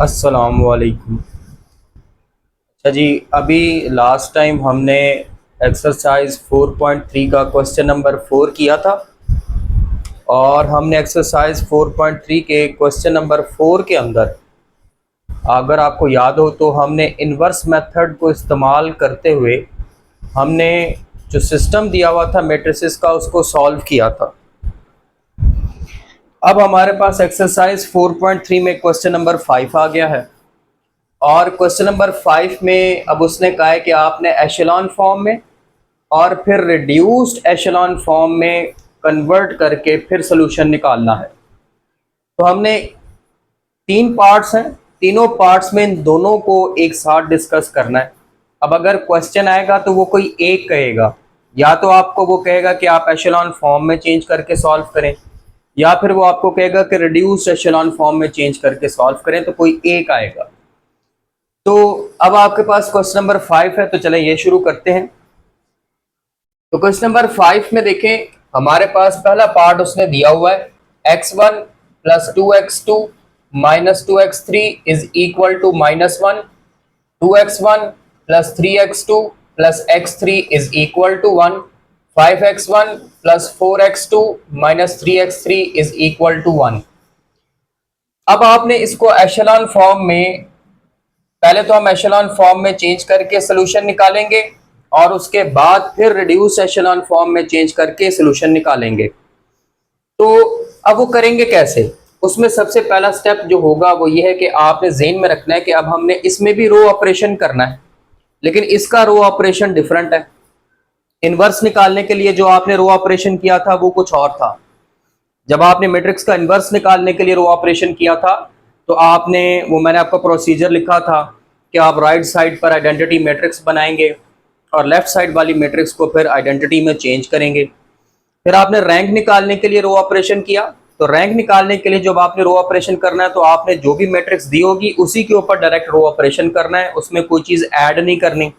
अस्सलामुअलैकुम। अच्छा जी, अभी लास्ट टाइम हमने एक्सरसाइज 4.3 का क्वेश्चन नंबर 4 किया था और हमने एक्सरसाइज 4.3 के क्वेश्चन नंबर 4 के अंदर, अगर आपको याद हो तो हमने इन्वर्स मेथड को इस्तेमाल करते हुए हमने जो सिस्टम दिया हुआ था मैट्रिसेस का उसको सॉल्व किया था। अब हमारे पास एक्सरसाइज 4.3 में क्वेश्चन नंबर 5 आ गया है और क्वेश्चन नंबर 5 में अब उसने कहा है कि आपने एशेलॉन फॉर्म में और फिर रिड्यूस्ड एशेलॉन फॉर्म में कन्वर्ट करके फिर सोल्यूशन निकालना है। तो हमने तीन पार्ट्स हैं, तीनों पार्ट्स में इन दोनों को एक साथ डिस्कस करना है। अब अगर क्वेश्चन आएगा तो वो कोई एक कहेगा, या तो आपको वो कहेगा कि आप एशेलॉन फॉर्म में चेंज करके सॉल्व करें, या फिर वो आपको कहेगा कि रिड्यूस्ड एशेलॉन फॉर्म में चेंज करके सॉल्व करें, तो कोई एक आएगा। तो अब आपके पास क्वेश्चन नंबर 5 है, तो चलें ये शुरू करते हैं। तो क्वेश्चन नंबर 5 में देखें, हमारे पास पहला पार्ट उसने दिया हुआ है x1 plus 2x2 minus 2x3 is equal to -1, 2x1 plus 3x2 plus x3 is equal to 1, 5x1 plus 4x2 minus 3x3 is equal to 1। अब आपने इसको एशेलॉन फॉर्म में, पहले तो हम एशेलॉन फॉर्म में चेंज करके सोल्यूशन निकालेंगे और उसके बाद फिर रिड्यूस एशेलॉन फॉर्म में चेंज करके सोल्यूशन निकालेंगे। तो अब वो करेंगे कैसे? उसमें सबसे पहला स्टेप जो होगा वो ये है कि आपने ज़हन में रखना है कि अब हमने इसमें भी रो ऑपरेशन करना है, लेकिन इसका रो ऑपरेशन डिफरेंट है। इनवर्स निकालने के लिए जो आपने रो ऑपरेशन किया था वो कुछ और था। जब आपने मैट्रिक्स का इन्वर्स निकालने के लिए रो ऑपरेशन किया था तो आपने वो, मैंने आपको प्रोसीजर लिखा था कि आप राइट साइड पर आइडेंटिटी मैट्रिक्स बनाएंगे और लेफ्ट साइड वाली मैट्रिक्स को फिर आइडेंटिटी में चेंज करेंगे। फिर आपने रैंक निकालने के लिए रो ऑपरेशन किया, तो रैंक निकालने के लिए जब आपने रो ऑपरेशन करना है तो आपने जो भी मैट्रिक्स दी होगी उसी के ऊपर डायरेक्ट रो ऑपरेशन करना है, उसमें कोई चीज़ ऐड नहीं करनी।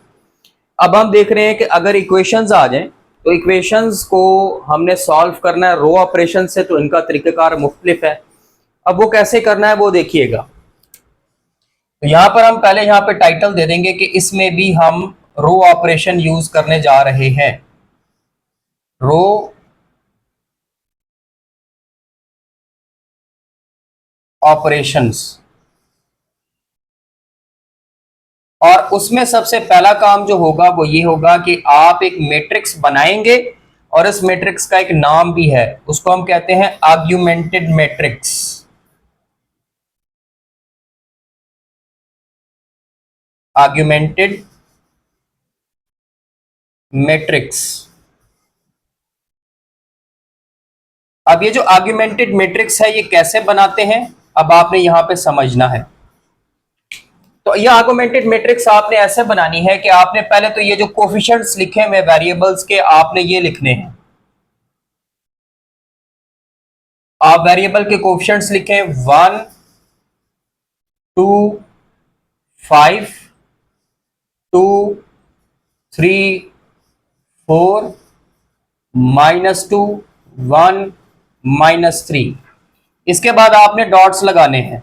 अब हम देख रहे हैं कि अगर इक्वेशंस आ जाएं तो इक्वेशंस को हमने सॉल्व करना है रो ऑपरेशन से, तो इनका तरीक़ेकार मुख्तलिफ है। अब वो कैसे करना है वो देखिएगा। तो यहाँ पर हम पहले यहाँ पे टाइटल दे देंगे कि इसमें भी हम रो ऑपरेशन यूज करने जा रहे हैं, रो ऑपरेशंस। और उसमें सबसे पहला काम जो होगा वो ये होगा कि आप एक मैट्रिक्स बनाएंगे और इस मैट्रिक्स का एक नाम भी है, उसको हम कहते हैं आर्ग्यूमेंटेड मैट्रिक्स। Augmented matrix. अब ये जो आर्ग्यूमेंटेड मैट्रिक्स है ये कैसे बनाते हैं, अब आपने यहां पे समझना है। तो ये आर्गुमेंटेड मैट्रिक्स आपने ऐसे बनानी है कि आपने पहले तो ये जो कोफिशिएंट्स लिखे हुए वेरिएबल्स के आपने ये लिखने हैं। आप वेरिएबल के कोफिशिएंट्स लिखें 1, 2, 5, 2, 3, 4, -2, 1, -3। इसके बाद आपने डॉट्स लगाने हैं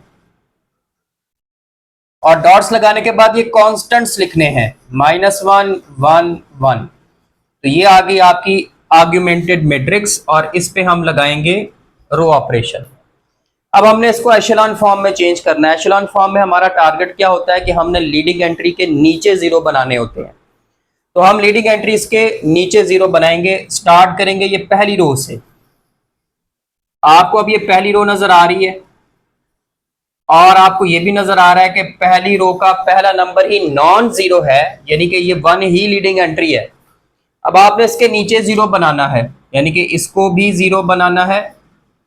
और डॉट्स लगाने के बाद ये कांस्टेंट्स लिखने हैं -1, 1, 1। तो ये आ गई आपकी आर्ग्यूमेंटेड मैट्रिक्स और इस पे हम लगाएंगे रो ऑपरेशन। अब हमने इसको एशेलॉन फॉर्म में चेंज करना है। एशेलॉन फॉर्म में हमारा टारगेट क्या होता है कि हमने लीडिंग एंट्री के नीचे जीरो बनाने होते हैं। तो हम लीडिंग एंट्री इसके नीचे जीरो बनाएंगे। स्टार्ट करेंगे ये पहली रो से। आपको अब ये पहली रो नजर आ रही है और आपको ये भी नजर आ रहा है कि पहली रो का पहला नंबर ही नॉन जीरो है, यानी कि ये 1 ही लीडिंग एंट्री है। अब आपने इसके नीचे जीरो बनाना है, यानी कि इसको भी जीरो बनाना है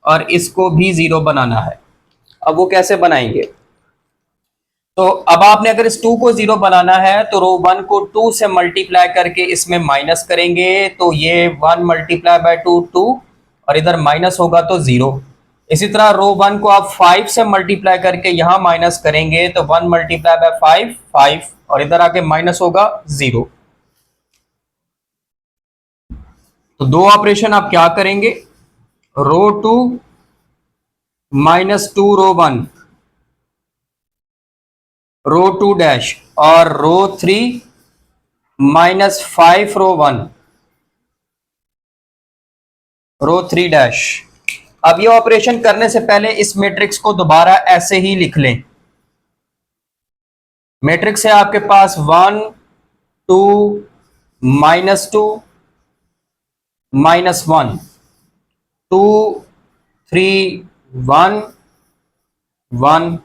और इसको भी जीरो बनाना है। अब वो कैसे बनाएंगे? तो अब आपने अगर इस 2 को जीरो बनाना है तो रो 1 को 2 से मल्टीप्लाई करके इसमें माइनस करेंगे, तो ये 1 मल्टीप्लाई बाय 2 2 और इधर माइनस होगा तो 0। इसी तरह रो 1 को आप 5 से मल्टीप्लाई करके यहां माइनस करेंगे तो 1 मल्टीप्लाई बाय 5 5 और इधर आके माइनस होगा 0। तो दो ऑपरेशन आप क्या करेंगे, रो 2 -2 रो 1, रो 2 डैश और रो 3 माइनस 5 रो 1 रो 3 डैश। अब ये ऑपरेशन करने से पहले इस मैट्रिक्स को दोबारा ऐसे ही लिख लें। मैट्रिक्स है आपके पास 1 2 -2 -1 2 3 1 1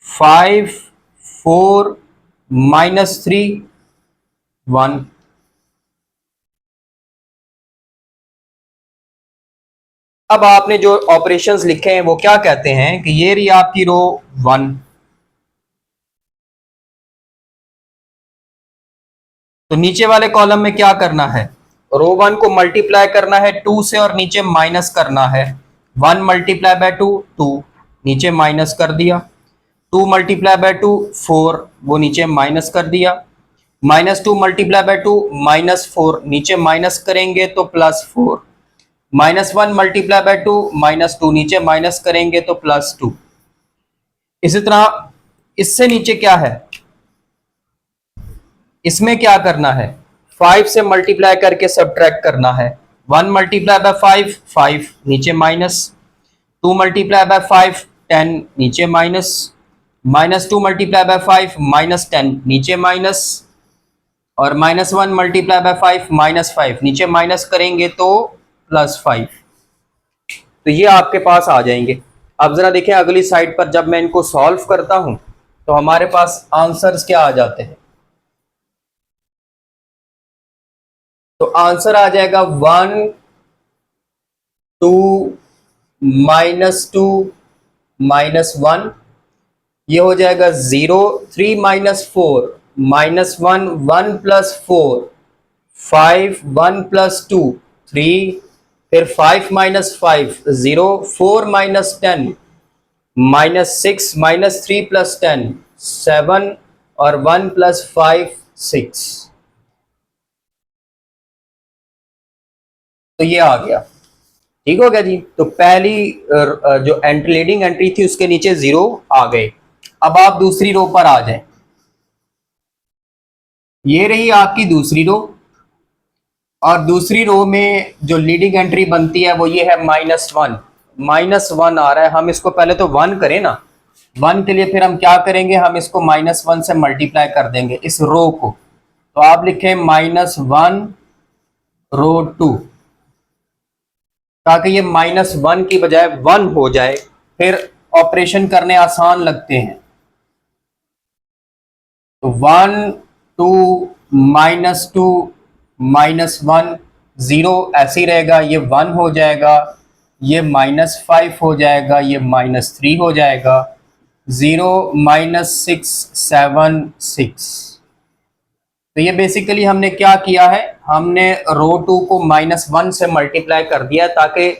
5 4 -3 1। अब आपने जो ऑपरेशंस लिखे हैं वो क्या कहते हैं कि ये रही आपकी रो 1, तो नीचे वाले कॉलम में क्या करना है, रो 1 को मल्टीप्लाई करना है 2 से और नीचे माइनस करना है। 1 मल्टीप्लाई बाय 2 2, नीचे माइनस कर दिया। 2 मल्टीप्लाई बाय 2 4, वो नीचे माइनस कर दिया। -2 मल्टीप्लाई बाय 2 -4, नीचे माइनस करेंगे तो +4। -1 मल्टीप्लाई बाय 2 -2, नीचे माइनस करेंगे तो +2। इसी तरह इससे नीचे क्या है, इसमें क्या करना है, 5 से मल्टीप्लाई करके सब्ट्रैक्ट करना है। 1 मल्टीप्लाई बाय 5 5, नीचे माइनस। 2 मल्टीप्लाई बाय 5 10, नीचे माइनस। -2 मल्टीप्लाई बाय 5 -10, नीचे माइनस। और -1 मल्टीप्लाई बाय 5 -5, नीचे माइनस करेंगे तो +5। तो ये आपके पास आ जाएंगे। अब जरा देखें अगली साइड पर जब मैं इनको सॉल्व करता हूं तो हमारे पास आंसर्स क्या आ जाते हैं। तो आंसर आ जाएगा 1 2 -2 -1, ये हो जाएगा 0 3 -4 -1 1 +4 5 1 +2 3, फिर 5 -5 0 4 -10 -6 -3 +10 7 और 1 +5 6। तो ये आ गया, ठीक हो गया जी। तो पहली जो एंट्री लीडिंग एंट्री थी उसके नीचे 0 आ गए। अब आप दूसरी रो पर आ जाएं। ये रही आपकी दूसरी रो, और दूसरी रो में जो लीडिंग एंट्री बनती है वो ये है -1। -1 आ रहा है, हम इसको पहले तो 1 करें ना। 1 के लिए फिर हम क्या करेंगे, हम इसको -1 से मल्टीप्लाई कर देंगे इस रो को। तो आप लिखें -1 रो 2, ताकि ये -1 की बजाय 1 हो जाए, फिर ऑपरेशन करने आसान लगते हैं। तो 1 2 -2 -1 0 ऐसे ही रहेगा, ये 1 हो जाएगा, ये -5 हो जाएगा, ये -3 हो जाएगा, 0 -6 7 6। तो ये बेसिकली हमने क्या किया है, हमने रो 2 को -1 से मल्टीप्लाई कर दिया ताकि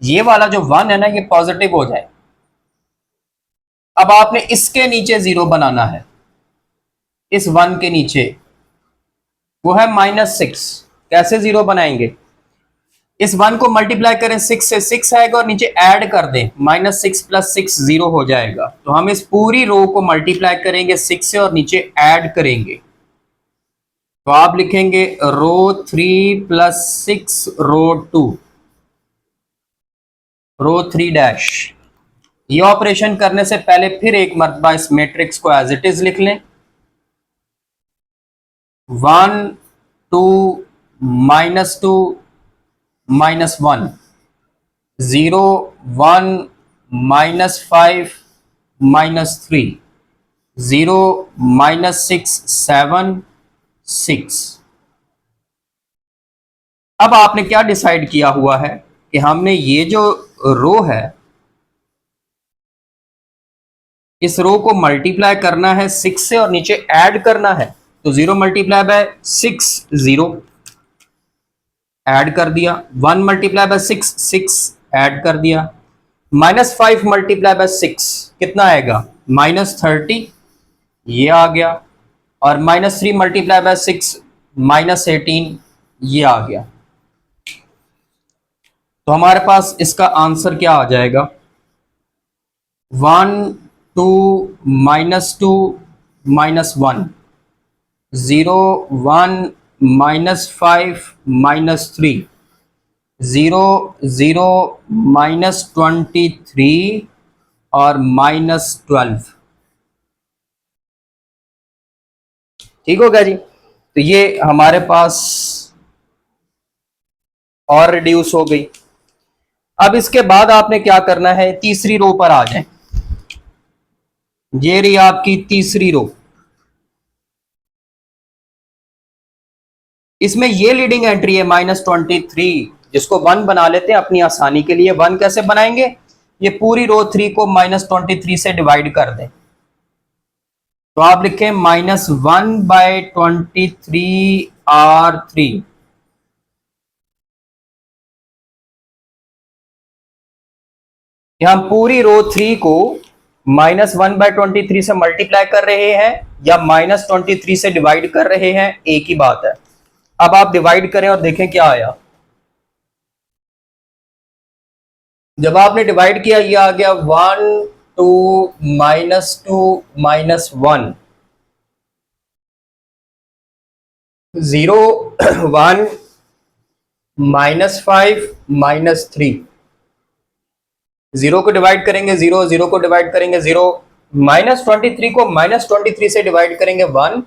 ये वाला जो 1 है ना ये पॉजिटिव हो जाए। अब आपने इसके नीचे 0 बनाना है, इस 1 के नीचे, वो है -6। कैसे 0 बनाएंगे, इस 1 को मल्टीप्लाई करें 6 से, 6 आएगा और नीचे ऐड कर दें, -6 + 6 0 हो जाएगा। तो हम इस पूरी रो को मल्टीप्लाई करेंगे 6 से और नीचे ऐड करेंगे। तो आप लिखेंगे रो 3 + 6 रो 2 रो 3 डैश। ये ऑपरेशन करने से पहले फिर एक मरतबा इस मैट्रिक्स को एज इट इज लिख लें। 1 2 -2 -1 0 1 -5 -3 0 -6 7 6। अब आपने क्या डिसाइड किया हुआ है कि हमने ये जो रो है इस रो को मल्टीप्लाई करना है 6 से और नीचे ऐड करना है। तो 0 मल्टीप्लाई बाय 6 0 ऐड कर दिया, 1 मल्टीप्लाई बाय 6 6 ऐड कर दिया, -5 मल्टीप्लाई बाय 6 कितना आएगा, -30, ये आ गया, और -3 मल्टीप्लाई बाय 6 -18, ये आ गया। तो हमारे पास इसका आंसर क्या आ जाएगा, 1 2 -2 -1, 0 1 -5 -3, 0 0 -23 और -12। ठीक हो गया जी। तो ये हमारे पास और रिड्यूस हो गई। अब इसके बाद आपने क्या करना है, तीसरी रो पर आ जाए। ये रही आपकी तीसरी रो। इसमें ये लीडिंग एंट्री है -23, जिसको 1 बना लेते हैं अपनी आसानी के लिए। 1 कैसे बनाएंगे, ये पूरी रो 3 को -23 से डिवाइड कर दें। तो आप लिखें -1/23R3। हम पूरी रो 3 को -1/23 से मल्टीप्लाई कर रहे हैं या -23 से डिवाइड कर रहे हैं, एक ही बात है। अब आप डिवाइड करें और देखें क्या आया। जब आपने डिवाइड किया, ये आ गया 1 2 -2 -1, 0 1 -5 -3। 0 को डिवाइड करेंगे 0, 0 को डिवाइड करेंगे 0, -23 को -23 से डिवाइड करेंगे 1,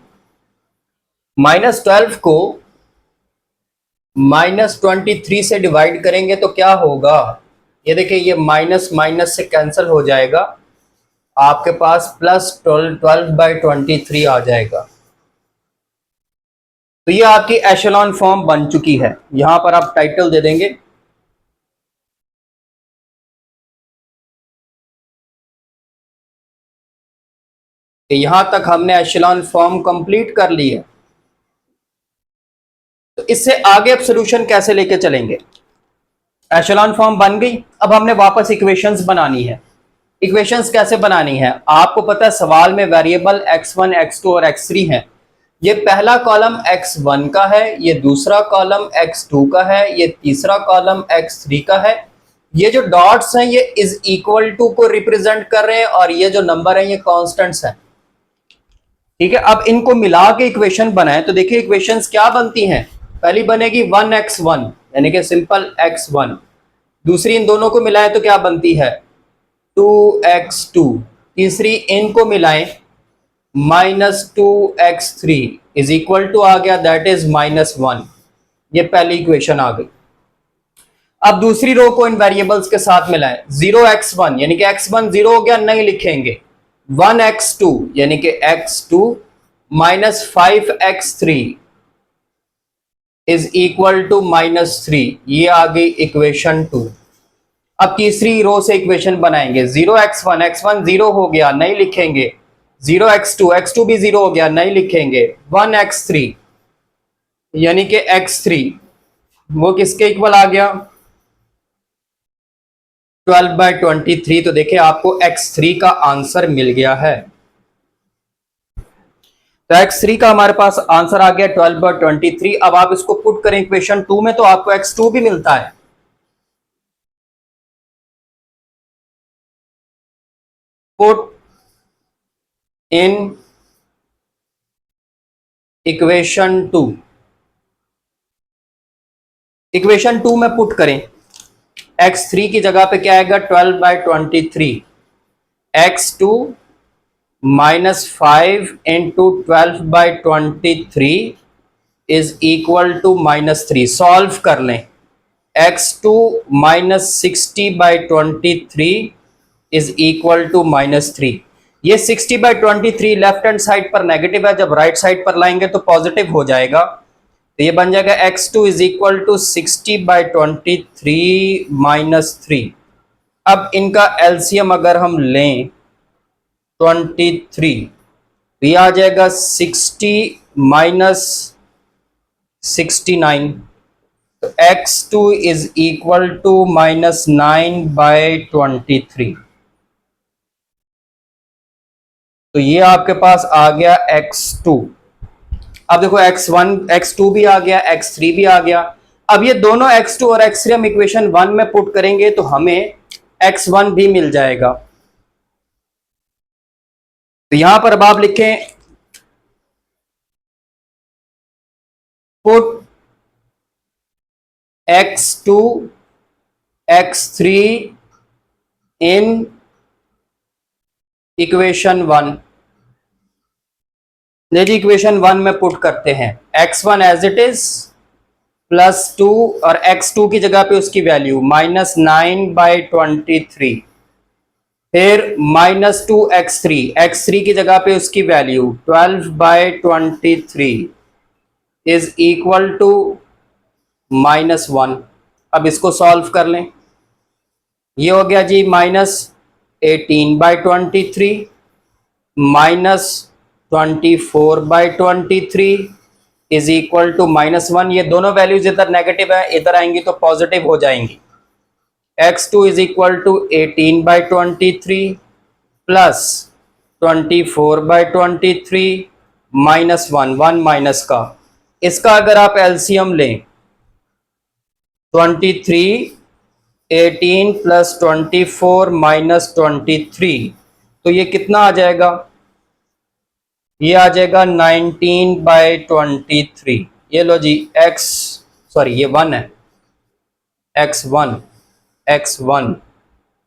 -12 को -23 से डिवाइड करेंगे तो क्या होगा, ये देखिए, ये माइनस माइनस से कैंसिल हो जाएगा, आपके पास +12/23 आ जाएगा। तो ये आपकी एशेलॉन फॉर्म बन चुकी है। यहां पर आप टाइटल दे देंगे कि यहां तक हमने एशेलॉन फॉर्म कंप्लीट कर ली है। तो इससे आगे अब सोल्यूशन कैसे लेके चलेंगे। एशेलॉन फॉर्म बन गई, अब हमने वापस इक्वेशंस बनानी है। इक्वेशंस कैसे बनानी है, आपको पता है सवाल में वेरिएबल x1 x2 और x3 हैं। ये पहला कॉलम x1 का है, ये दूसरा कॉलम x2 का है, ये तीसरा कॉलम x3 का है। ये जो डॉट्स हैं ये इज इक्वल टू को रिप्रेजेंट कर रहे हैं और ये जो नंबर है ये कांस्टेंट्स हैं। ठीक है, अब इनको मिला के इक्वेशन बनाए तो देखिए इक्वेशंस क्या बनती हैं। पहली बनेगी 1x1 यानी कि सिंपल x1, दूसरी इन दोनों को मिलाएं तो क्या बनती है 2x2, तीसरी इनको मिलाएं -2x3 इज इक्वल टू आ गया दैट इज -1। ये पहली इक्वेशन आ गई। अब दूसरी रो को इन वेरिएबल्स के साथ मिलाएं, 0x1 यानी कि x1 0 हो गया, नहीं लिखेंगे, 1x2 यानी कि x2 -5x3 is equal to -3। ये आ गई इक्वेशन 2। अब तीसरी रो से इक्वेशन बनाएंगे, 0x1 x1 0 हो गया, नहीं लिखेंगे, 0x2 x2 भी 0 हो गया, नहीं लिखेंगे, 1x3 यानी कि x3 वो किसके इक्वल आ गया 12/23। तो देखिए आपको x3 का आंसर मिल गया है। तो x3 का हमारे पास आंसर आ गया 12/23। अब आप इसको पुट करें इक्वेशन 2 में तो आपको x2 भी मिलता है। पुट इन इक्वेशन 2, इक्वेशन 2 में पुट करें, x3 की जगह पे क्या आएगा 12/23, x2 -5 into 12/23 is equal to -3। Solve कर लें, x2 -60/23 इज इक्वल टू -3। ये 60/23 लेफ्ट हैंड साइड पर नेगेटिव है, जब राइट साइड पर लाएंगे तो पॉजिटिव हो जाएगा। तो ये बन जाएगा x2 इज इक्वल टू 60/23 -3। अब इनका एलसीएम अगर हम लें 23, तो ये आ जाएगा 60 -69। तो x2 इज इक्वल टू -9/23। तो ये आपके पास आ गया x2। अब देखो x1 x2 भी आ गया, x3 भी आ गया। अब ये दोनों x2 और x3 हम इक्वेशन 1 में पुट करेंगे तो हमें x1 भी मिल जाएगा। तो यहां पर अब आप लिखें put x2 x3 in equation 1। देखिए इक्वेशन 1 में पुट करते हैं x1 एज इट इज +2 और x2 की जगह पे उसकी वैल्यू -9/23, फिर -2 x3 की जगह पे उसकी वैल्यू 12/23 इज इक्वल टू -1। अब इसको सॉल्व कर लें। ये हो गया जी -18/23 -24/23 इज इक्वल टू -1। ये दोनों वैल्यूज इधर नेगेटिव है, इधर आएंगी तो पॉजिटिव हो जाएंगी। x2 इज इक्वल टू 18/23 प्लस 24/23 -1 माइनस का। इसका अगर आप एलसीएम लें 23 18 प्लस 24 माइनस 23 तो ये कितना आ जाएगा? ये आ जाएगा 19/23। ये लो जी ये 1 है, x1 x1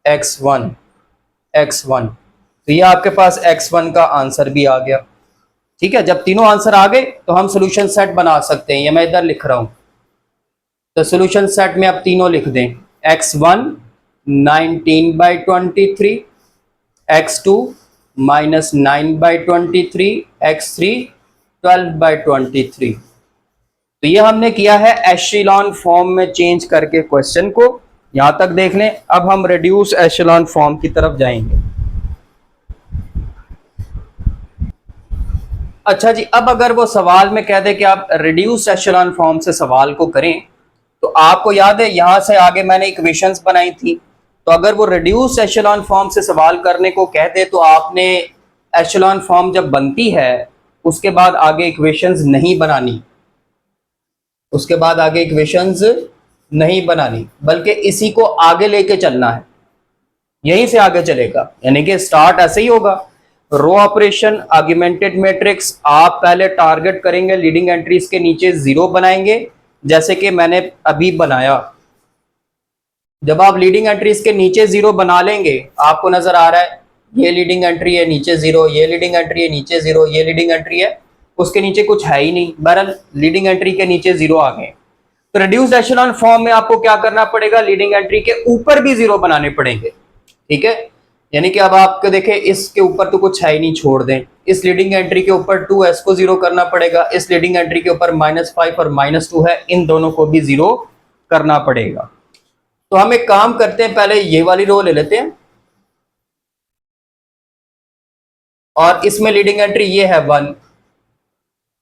x1 x1, तो ये आपके पास x1 का आंसर भी आ गया। ठीक है, जब तीनों आंसर आ गए तो हम सोल्यूशन सेट बना सकते हैं। ये मैं इधर लिख रहा हूं, तो सोल्यूशन सेट में आप तीनों लिख दें। x1 19/23, x2 -9/23, x3 12/23। तो ये हमने किया है एशेलॉन फॉर्म में चेंज करके क्वेश्चन को। यहां तक देख लें। अब हम रिड्यूस एशेलॉन फॉर्म की तरफ जाएंगे। अच्छा जी, अब अगर वो सवाल में कह दे कि आप रिड्यूस एशेलॉन फॉर्म से सवाल को करें, तो आपको याद है यहां से आगे मैंने इक्वेशंस बनाई थी। तो अगर वो रिड्यूस एशेलॉन फॉर्म से सवाल करने को कह दे तो आपने एशेलॉन फॉर्म जब बनती है उसके बाद आगे इक्वेशंस नहीं बनानी, उसके बाद आगे इक्वेशंस नहीं बनानी, बल्कि इसी को आगे लेके चलना है। यहीं से आगे चलेगा, यानी कि स्टार्ट ऐसे ही होगा। रो ऑपरेशन, आर्गुमेंटेड मैट्रिक्स, आप पहले टारगेट करेंगे, लीडिंग एंट्रीज के नीचे 0 बनाएंगे, जैसे कि मैंने अभी बनाया। जब आप लीडिंग एंट्रीज के नीचे 0 बना लेंगे, आपको नजर आ रहा है ये लीडिंग एंट्री है नीचे 0, ये लीडिंग एंट्री है नीचे 0, ये लीडिंग एंट्री है उसके नीचे कुछ है ही नहीं। बहरहाल लीडिंग एंट्री के नीचे 0 आ गए। तो रिड्यूस्ड एशेलॉन फॉर्म में आपको क्या करना पड़ेगा? लीडिंग एंट्री के ऊपर भी 0 बनाने पड़ेंगे। ठीक है, यानी कि अब आपको देखें इसके ऊपर तो कुछ है ही नहीं, छोड़ दें। इस लीडिंग एंट्री के ऊपर 2s को 0 करना पड़ेगा, इस लीडिंग एंट्री के ऊपर -5 और -2 है, इन दोनों को भी 0 करना पड़ेगा। तो हम एक काम करते हैं, पहले ये वाली रो ले लेते हैं और इसमें लीडिंग एंट्री ये है 1,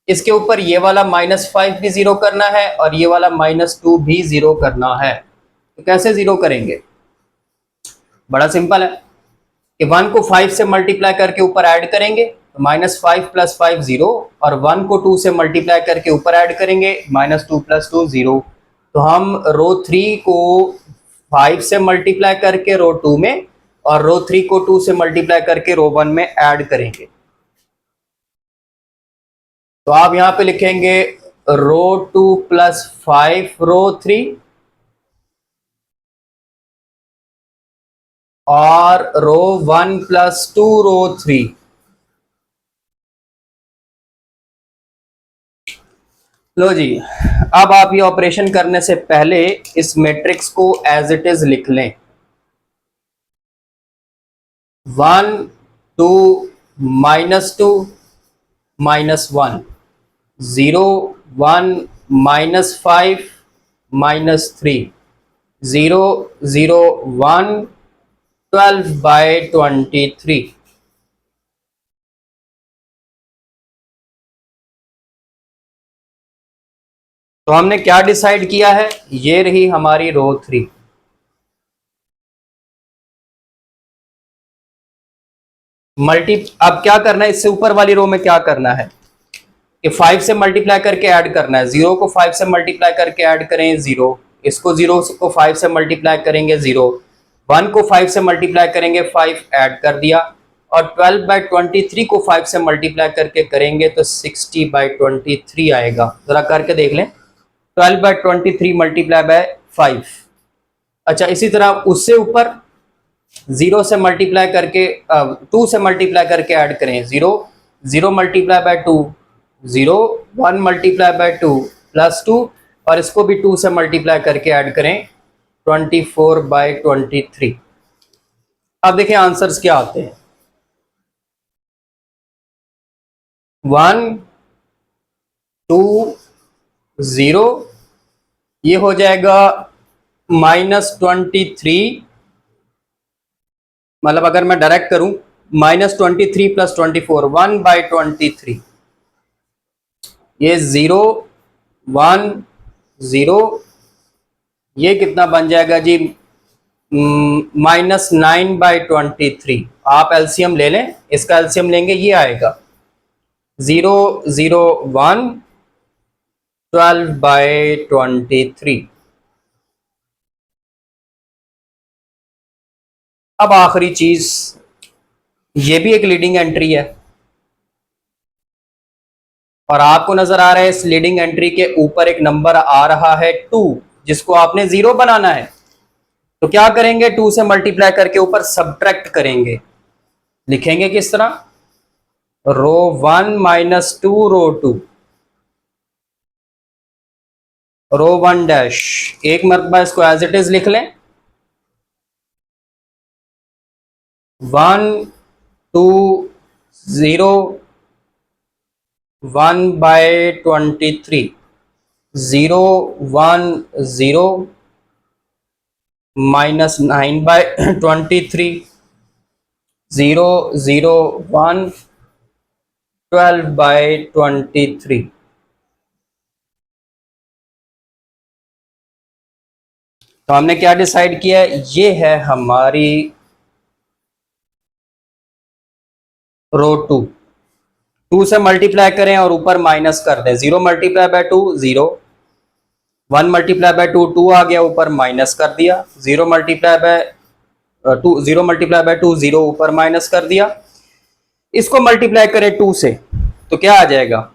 इसके ऊपर ये वाला -5 भी 0 करना है और ये वाला -2 भी 0 करना है। तो कैसे 0 करेंगे? बड़ा सिंपल है कि 1 को 5 से मल्टीप्लाई करके ऊपर ऐड करेंगे, तो -5 + 5 0, और 1 को 2 से मल्टीप्लाई करके ऊपर ऐड करेंगे, -2 + 2 0। तो हम रो 3 को 5 से मल्टीप्लाई करके रो 2 में और रो 3 को 2 से मल्टीप्लाई करके रो 1 में ऐड करेंगे। तो आप यहां पे लिखेंगे रो 2 + 5 रो 3 और रो 1 + 2 रो 3। लो जी, अब आप ये ऑपरेशन करने से पहले इस मैट्रिक्स को एज इट इज लिख लें। 1 2 -2 -1 0 1 -5 -3 0 0 1 12/23। तो हमने क्या डिसाइड किया है? ये रही हमारी रो 3। अब क्या करना है, इससे ऊपर वाली रो में क्या करना है कि 5 से मल्टीप्लाई करके ऐड करना है। 0 को 5 से मल्टीप्लाई करके ऐड करें 0, इसको 0 को 5 से मल्टीप्लाई करेंगे 0, 1 को 5 से मल्टीप्लाई करेंगे 5 ऐड कर दिया, और 12/23 को 5 से मल्टीप्लाई करके करेंगे तो 60/23 आएगा। जरा करके देख लें। 12/23 मल्टीप्लाई बाय 5। अच्छा, इसी तरह उससे ऊपर 0 से मल्टीप्लाई करके 2 से मल्टीप्लाई करके ऐड करें। 0 0 multiply by 2 0 1 multiply by 2 plus 2 और इसको भी 2 से मल्टीप्लाई करके ऐड करें 24/23। अब देखिए आंसर्स क्या आते हैं। 1 2 0 ये हो जाएगा -23, मतलब अगर मैं डायरेक्ट करूं -23 + 24 1/23। ये 0 1 0 ये कितना बन जाएगा जी -9/23। आप एलसीएम ले लें, इसका एलसीएम लेंगे ये आएगा 0 0 1 12/23। अब आखिरी चीज, ये भी एक लीडिंग एंट्री है और आपको नजर आ रहा है इस लीडिंग एंट्री के ऊपर एक नंबर आ रहा है 2, जिसको आपने 0 बनाना है। तो क्या करेंगे, 2 से मल्टीप्लाई करके ऊपर सब्ट्रैक्ट करेंगे। लिखेंगे किस तरह, रो 1 - 2 रो 2 रो 1 डैश। एक मरतबा इसको एज इट इज लिख लें, 1 2 0 1/23 0 1 0 -9/23 0 0 1 12/23। तो हमने क्या डिसाइड किया है, ये है हमारी रो 2। 2 से मल्टीप्लाई करें और ऊपर माइनस कर दें। 0 मल्टीप्लाई बाय 2 0, 1 मल्टीप्लाई बाय 2 2 आ गया, ऊपर माइनस कर दिया। 0 मल्टीप्लाई बाय 2 0 मल्टीप्लाई बाय 2 0, ऊपर माइनस कर दिया। इसको मल्टीप्लाई करें 2 से तो क्या आ जाएगा,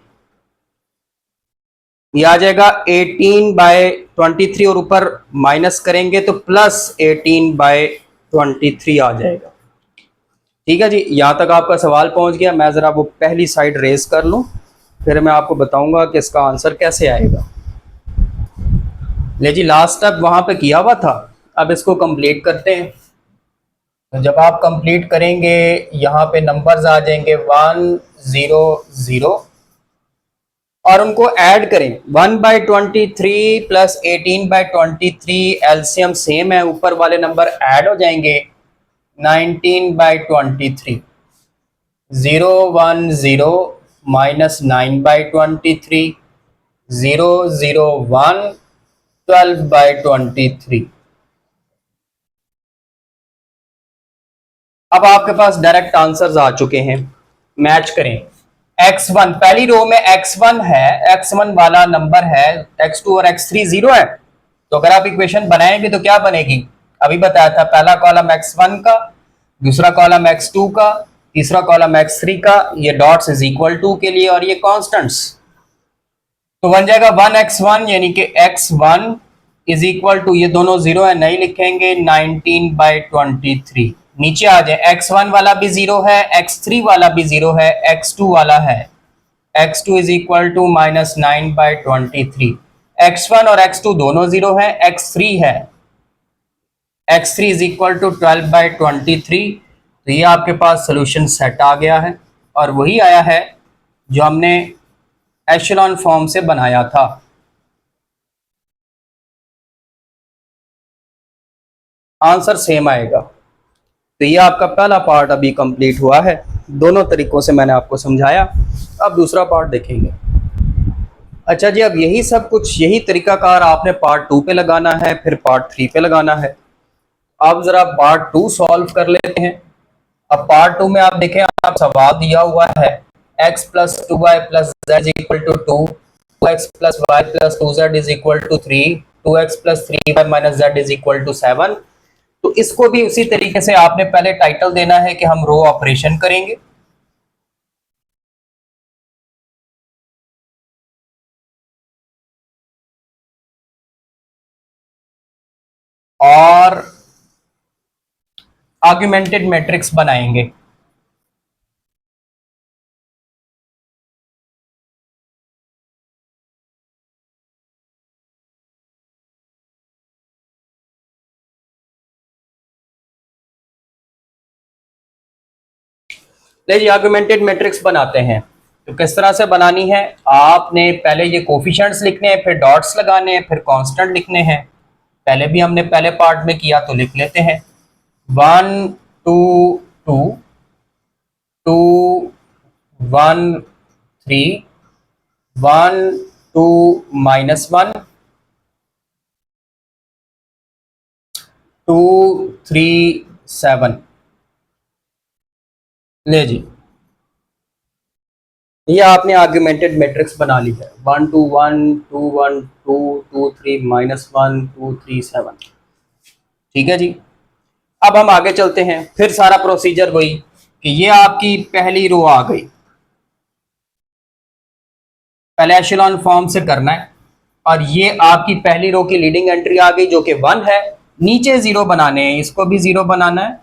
ये आ जाएगा 18/23 और ऊपर माइनस करेंगे तो +18/23 आ जाएगा। ठीक है जी, यहां तक आपका सवाल पहुंच गया। मैं जरा वो पहली साइड रेज कर लूं, फिर मैं आपको बताऊंगा कि इसका आंसर कैसे आएगा। ले जी, लास्ट स्टेप वहां पे किया हुआ था, अब इसको कंप्लीट करते हैं। तो जब आप कंप्लीट करेंगे यहाँ पे नंबर्स आ जाएंगे 1 0 0 और उनको ऐड करें। 1/23 + 18/23 एलसीएम सेम है, ऊपर वाले नंबर ऐड हो जाएंगे 19/23। 0 1 0 -9/23 0 0 1 12/23। अब आपके पास डायरेक्ट आंसर्स आ चुके हैं, मैच करें। x1 पहली रो में x1 है, x1 वाला नंबर है, x2 और x3 0 है। तो अगर आप इक्वेशन बनाएंगे तो क्या बनेगी, अभी बताया था, पहला कॉलम x1 का, दूसरा कॉलम x2 का, तीसरा कॉलम x3 का, ये डॉट्स इज इक्वल टू के लिए और ये कांस्टेंट्स। तो बन जाएगा 1x1 यानी कि x1 इज इक्वल टू, ये दोनों 0 है नहीं लिखेंगे, 19/23। नीचे आ जाए, x1 वाला भी 0 है, x3 वाला भी 0 है, x2 वाला है, x2 is equal to -9/23। x1 और x2 दोनों 0 है, x3 है, x3 इज इक्वल टू 12/23। तो ये आपके पास सोल्यूशन सेट आ गया है और वही आया है जो हमने एशेलॉन फॉर्म से बनाया था। आंसर सेम आएगा। तो ये आपका पहला पार्ट अभी कंप्लीट हुआ है, दोनों तरीकों से मैंने आपको समझाया। अब दूसरा पार्ट देखेंगे। अच्छा जी, अब यही सब कुछ, यही तरीकाकार आपने पार्ट 2 पे लगाना है, फिर पार्ट 3 पे लगाना है। आप जरा पार्ट 2 सॉल्व कर लेते हैं। अब पार्ट 2 में आप देखें, आप सवाल दिया हुआ है x + 2y + z = 2, 2x + y + 2z = 3, 2x + 3y - z = 7। तो इसको भी उसी तरीके से आपने पहले टाइटल देना है कि हम रो ऑपरेशन करेंगे। और आर्गुमेंटेड मैट्रिक्स बनाएंगे। ले जी आर्गुमेंटेड मैट्रिक्स बनाते हैं। तो किस तरह से बनानी है, आपने पहले ये कोफिशिएंट्स लिखने हैं, फिर डॉट्स लगाने हैं, फिर कांस्टेंट लिखने हैं। पहले भी हमने पहले पार्ट में किया तो लिख लेते हैं। 1 2 2 2 1 3 1 2 -1 2 3 7। ले जी, ये आपने आर्गुमेंटेड मैट्रिक्स बना ली है। 1 2 1 2 1 2 2 3 -1 2 3 7। ठीक है जी। अब हम आगे चलते हैं, फिर सारा प्रोसीजर वही कि ये आपकी पहली रो आ गई, पहले एशेलॉन फॉर्म से करना है। और ये आपकी पहली रो की लीडिंग एंट्री आ गई जो कि 1 है। नीचे जीरो बनाने हैं, इसको भी जीरो बनाना है,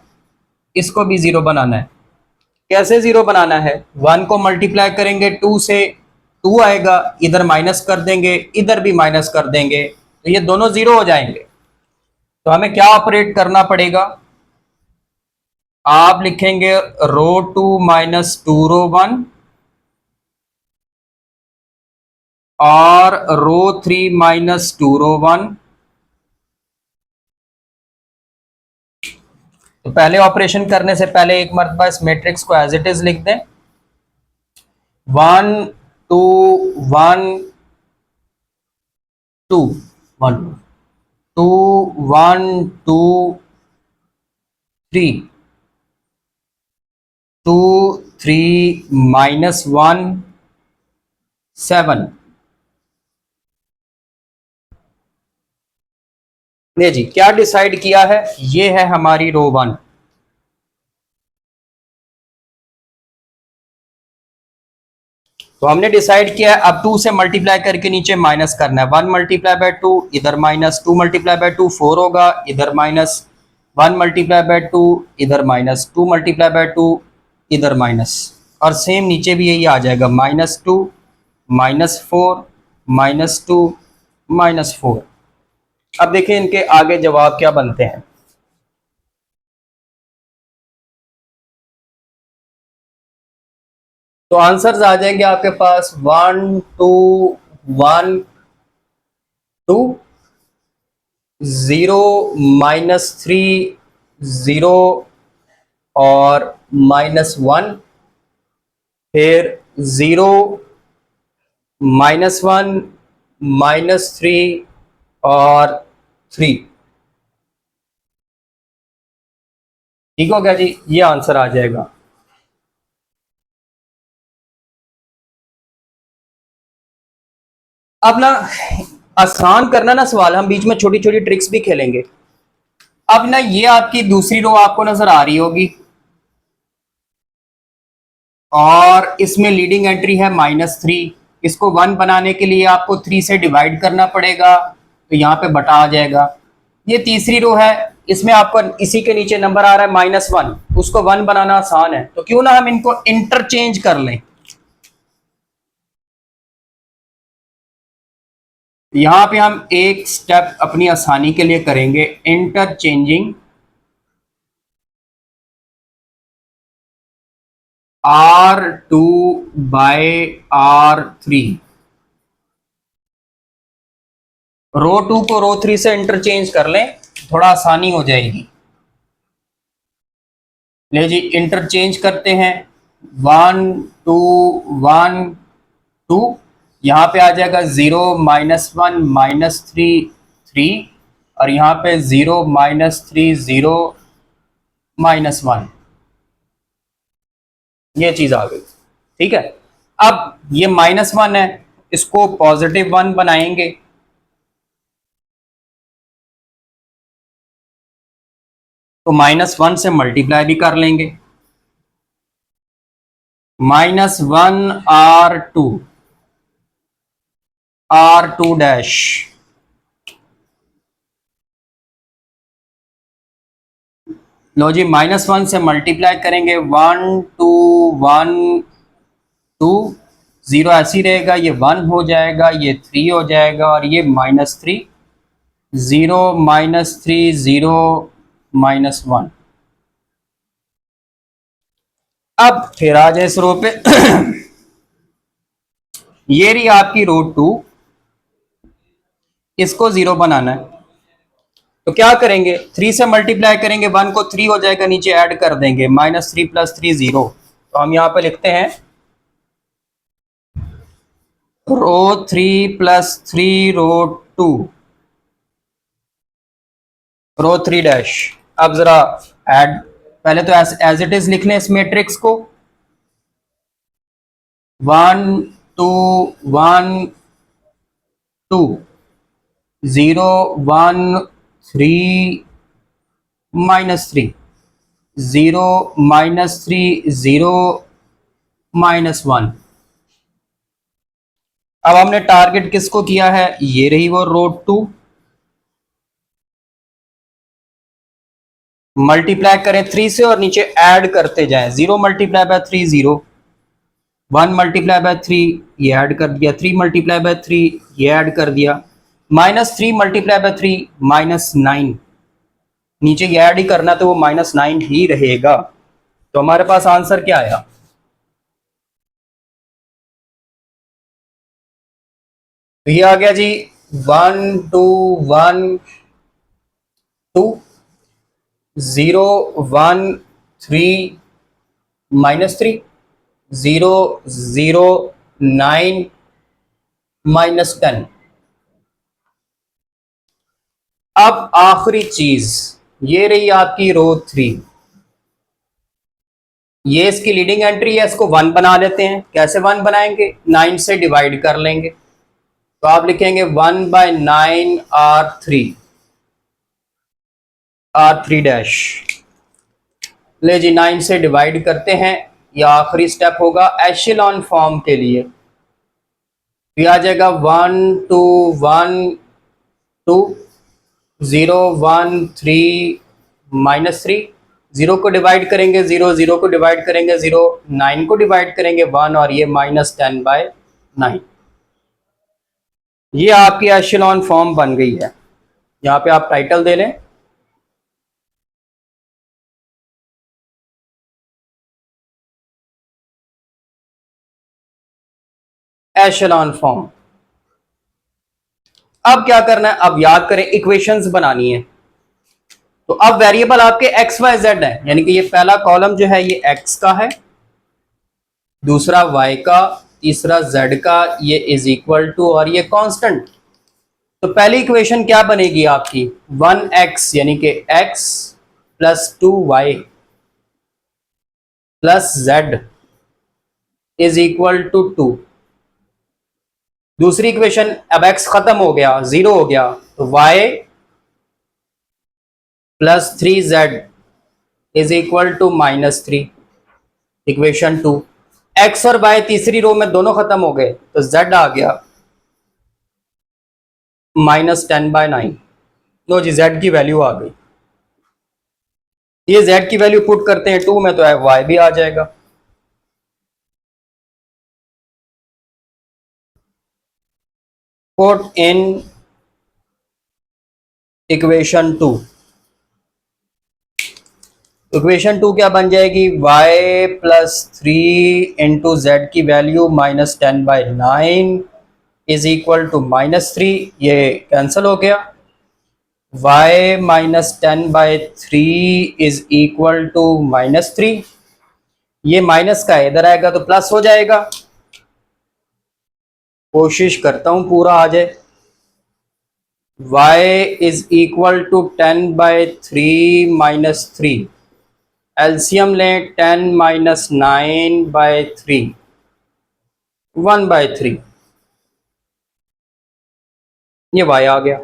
इसको भी जीरो बनाना है। कैसे जीरो बनाना है, 1 को मल्टीप्लाई करेंगे 2 से, 2 आएगा, इधर माइनस कर देंगे, इधर भी माइनस कर देंगे, तो ये दोनों जीरो हो जाएंगे। तो हमें क्या ऑपरेट करना पड़ेगा, आप लिखेंगे रो 2 -2 रो 1 और रो 3 -2 रो 1। तो पहले ऑपरेशन करने से पहले एक मरतबा इस मैट्रिक्स को एज इट इज लिख दें। 1 2 1 2 1 2 1 2 3 2 3 -1 7। ने जी क्या डिसाइड किया है, ये है हमारी रो 1। तो हमने डिसाइड किया है अब 2 से मल्टीप्लाई करके नीचे माइनस करना है। 1 मल्टीप्लाई बाय 2 इधर माइनस, 2 मल्टीप्लाई बाय 2 4 होगा, इधर माइनस, 1 मल्टीप्लाई बाय 2 इधर माइनस, 2 मल्टीप्लाई बाय 2 इधर माइनस, और सेम नीचे भी यही आ जाएगा -2 -4 -2 -4। अब देखिए इनके आगे जवाब क्या बनते हैं। तो आंसर्स आ जाएंगे आपके पास 1 2 1 2 0 -3 0 और -1, फिर 0 -1 -3 और 3। ठीक हो गया जी, ये आंसर आ जाएगा। अब ना आसान करना ना सवाल, हम बीच में छोटी छोटी ट्रिक्स भी खेलेंगे। अब ना ये आपकी दूसरी रो आपको नजर आ रही होगी और इसमें लीडिंग एंट्री है -3। इसको 1 बनाने के लिए आपको 3 से डिवाइड करना पड़ेगा, तो यहाँ पे बटा आ जाएगा। ये तीसरी रो है, इसमें आपको इसी के नीचे नंबर आ रहा है -1, उसको 1 बनाना आसान है, तो क्यों ना हम इनको इंटरचेंज कर लें। यहां पे हम एक स्टेप अपनी आसानी के लिए करेंगे, इंटरचेंजिंग R2 बाय R3। रो 2 को रो 3 से इंटरचेंज कर लें, थोड़ा आसानी हो जाएगी। ले जी इंटरचेंज करते हैं, 1 2 1 2, यहाँ पे आ जाएगा 0 -1 -3 3, और यहाँ पे 0 -3 0 -1, ये चीज आ गई। ठीक है, अब ये -1 है, इसको +1 बनाएंगे। तो -1 से मल्टीप्लाई भी कर लेंगे, -1 R2 डैश लो जी, -1 से मल्टीप्लाई करेंगे, 1 2 1 2, 0 ऐसे ही रहेगा, ये 1 हो जाएगा, ये 3 हो जाएगा और ये -3, 0 -3 0 -1। अब फिर आ जाए इस रो पे। ये रही आपकी रो 2, इसको 0 बनाना है तो क्या करेंगे, 3 से मल्टीप्लाई करेंगे, 1 को 3 हो जाएगा, नीचे ऐड कर देंगे, -3 + 3 0। तो हम यहां पे लिखते हैं रो 3 + 3 रो 2 रो 3 डैश। अब जरा ऐड, पहले तो एज इट इज लिख लें इस मैट्रिक्स को, 1 2 1 2 0 1 3 -3 0 -3 0 -1। अब हमने टारगेट किसको किया है, ये रही वो रो 2। मल्टीप्लाई करें 3 से और नीचे ऐड करते जाएं, 0 × 3 0, 1 × 3 ये ऐड कर दिया, 3 × 3 ये ऐड कर दिया, -3 × 3 -9, नीचे ये ऐड ही करना तो वो -9 ही रहेगा। तो हमारे पास आंसर क्या आया, तो ये आ गया जी 1 2 1 2 0 1 3 -3 0 0 9 -10। अब आखिरी चीज, ये रही आपकी रो 3, ये इसकी लीडिंग एंट्री है, इसको 1 बना लेते हैं। कैसे 1 बनाएंगे, 9 से डिवाइड कर लेंगे, तो आप लिखेंगे 1/9 R3 डैश। ले जी, 9 से डिवाइड करते हैं, यह आखिरी स्टेप होगा एशेलॉन फॉर्म के लिए। ये आ जाएगा 1 2 1 2 0 1 3 -3, 0 को डिवाइड करेंगे 0, 0 को डिवाइड करेंगे 0, 9 को डिवाइड करेंगे 1 और ये -10/9। ये आपकी एशेलॉन फॉर्म बन गई है। यहाँ पे आप टाइटल दे लें, एशेलॉन फॉर्म। अब क्या करना है, अब याद करें, इक्वेशंस बनानी है। तो अब वेरिएबल आपके एक्स वाई जेड है, यानी कि ये पहला कॉलम जो है ये एक्स का है, दूसरा वाई का, तीसरा जेड का, ये इज इक्वल टू और ये कांस्टेंट। तो पहली इक्वेशन क्या बनेगी आपकी, 1x यानी कि x + 2y + z is equal to 2। दूसरी इक्वेशन, अब x खत्म हो गया, 0 हो गया, तो y + 3z is equal to -3, equation 2। x और y तीसरी रो में दोनों खत्म हो गए, तो z आ गया -10/9। लो जी, z की वैल्यू आ गई। ये z की वैल्यू पुट करते हैं 2 में, तो y भी आ जाएगा। पुट इन इक्वेशन 2, इक्वेशन 2 क्या बन जाएगी, y + 3 × z की वैल्यू -10/9 इज इक्वल टू -3, ये कैंसिल हो गया, y -10/3 इज इक्वल टू -3, ये माइनस का इधर आएगा तो प्लस हो जाएगा। कोशिश करता हूं पूरा आ जाए, y is equal to 10/3 -3, LCM लें, 10 - 9/3 1/3, ये y आ गया।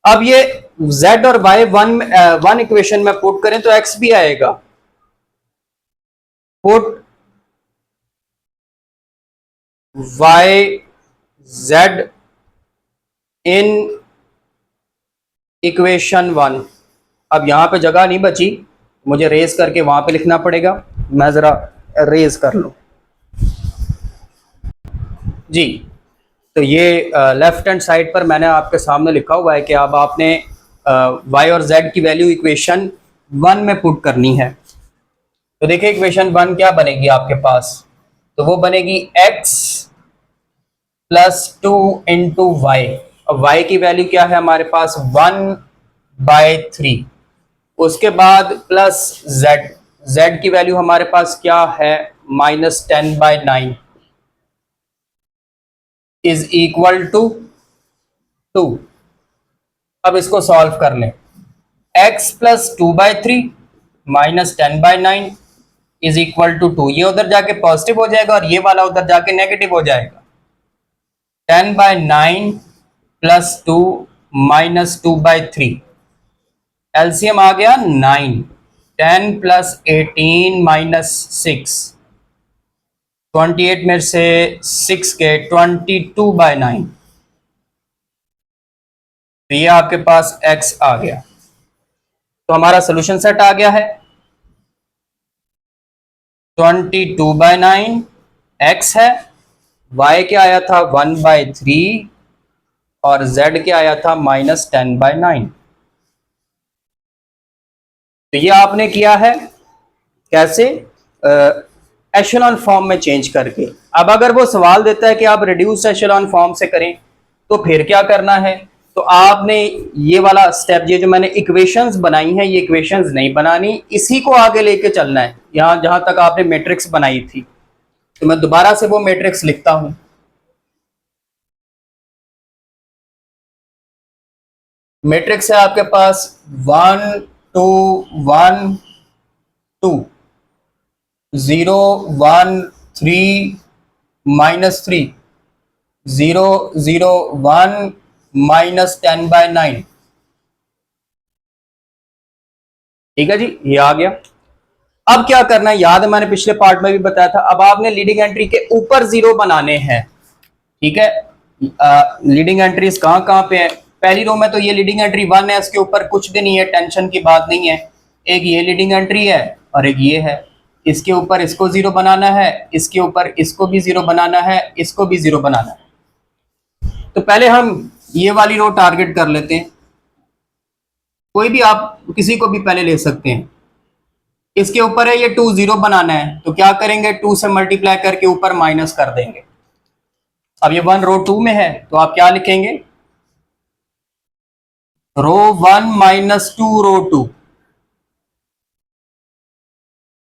अब ये z और y वन इक्वेशन में पुट करें तो x भी आएगा। Put y z in equation 1, अब यहाँ पे जगह नहीं बची, मुझे रेज करके वहां पे लिखना पड़ेगा। मैं ज़रा रेज कर लूँ जी। तो ये लेफ्ट हैंड साइड पर मैंने आपके सामने लिखा हुआ है कि अब आपने y और z की वैल्यू इक्वेशन 1 में पुट करनी है। तो देखिए इक्वेशन 1 क्या बनेगी आपके पास, तो वो बनेगी x प्लस 2 इंटू वाई। अब y की वैल्यू क्या है हमारे पास 1/3। उसके बाद प्लस z, z की वैल्यू हमारे पास क्या है -10/9 इज इक्वल टू 2। अब इसको सॉल्व कर लें। x plus 2/3 -10/9 is equal to 2। ये उधर जाके पॉजिटिव हो जाएगा और ये वाला उधर जाके नेगेटिव हो जाएगा। 10/9 प्लस 2 -2/3, एलसीएम आ गया 9। 10 प्लस 18 -6, 28 में से 6 के 22/9। तो ये आपके पास x आ गया। तो हमारा सोल्यूशन सेट आ गया है 22/9 x है, y क्या आया था 1/3 और z क्या आया था -10/9। तो ये आपने किया है कैसे, एशेलॉन फॉर्म में चेंज करके। अब अगर वो सवाल देता है कि आप रिड्यूस्ड एशेलॉन फॉर्म से करें तो फिर क्या करना है, तो आपने ये वाला स्टेप, ये जो मैंने इक्वेशंस बनाई हैं ये इक्वेशंस नहीं बनानी, इसी को आगे लेके चलना है। यहां जहां तक आपने मैट्रिक्स बनाई थी, तो मैं दोबारा से वो मैट्रिक्स लिखता हूं। मैट्रिक्स है आपके पास 1 2 1 2 0 1 3 -3 0 0 1 -10/9। ठीक है जी, ये आ गया। अब क्या करना है, याद है मैंने पिछले पार्ट में भी बताया था, अब आपने लीडिंग एंट्री के ऊपर जीरो बनाने हैं। ठीक है, लीडिंग एंट्रीज कहां कहां पे है। पहली रो में तो ये लीडिंग एंट्री 1 है, इसके ऊपर कुछ भी नहीं है, टेंशन की बात नहीं है। एक ये लीडिंग एंट्री है और एक ये है। इसके ऊपर इसको जीरो बनाना है, इसके ऊपर इसको भी जीरो बनाना है, इसको भी जीरो बनाना है। तो पहले हम ये वाली रो टारगेट कर लेते हैं। कोई भी आप किसी को भी पहले ले सकते हैं। इसके ऊपर है ये 2 0 बनाना है, तो क्या करेंगे 2 से मल्टीप्लाई करके ऊपर माइनस कर देंगे। अब ये 1 रो 2 में है तो आप क्या लिखेंगे, रो 1 -2 रो 2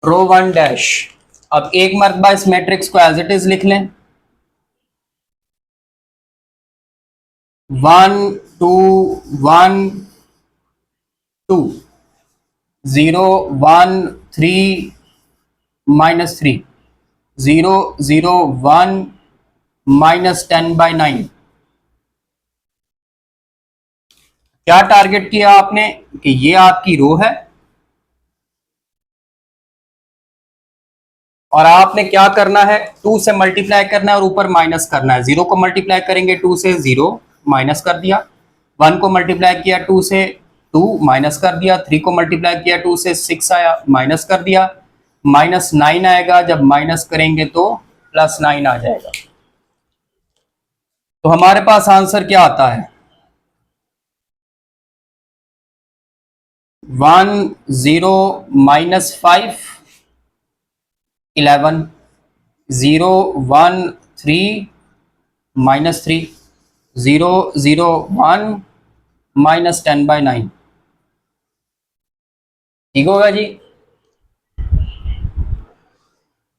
रो 1 डैश। अब एक मरतबा इस मैट्रिक्स को एज इट इज लिख लें, 1 2 1 2 0 1 3 -3 0 0 1 -10/9। क्या टारगेट किया आपने कि ये आपकी रो है और आपने क्या करना है 2 से मल्टीप्लाई करना है और ऊपर माइनस करना है। 0 को मल्टीप्लाई करेंगे 2 से 0 माइनस कर दिया, 1 को मल्टीप्लाई किया 2 से 2 माइनस कर दिया, 3 को मल्टीप्लाई किया 2 से 6 आया माइनस कर दिया, -9 आएगा, जब माइनस करेंगे तो +9 आ जाएगा। तो हमारे पास आंसर क्या आता है 1 0 -5 11 0 1 3 -3 0 0 1 -10/9। ठीक होगा जी।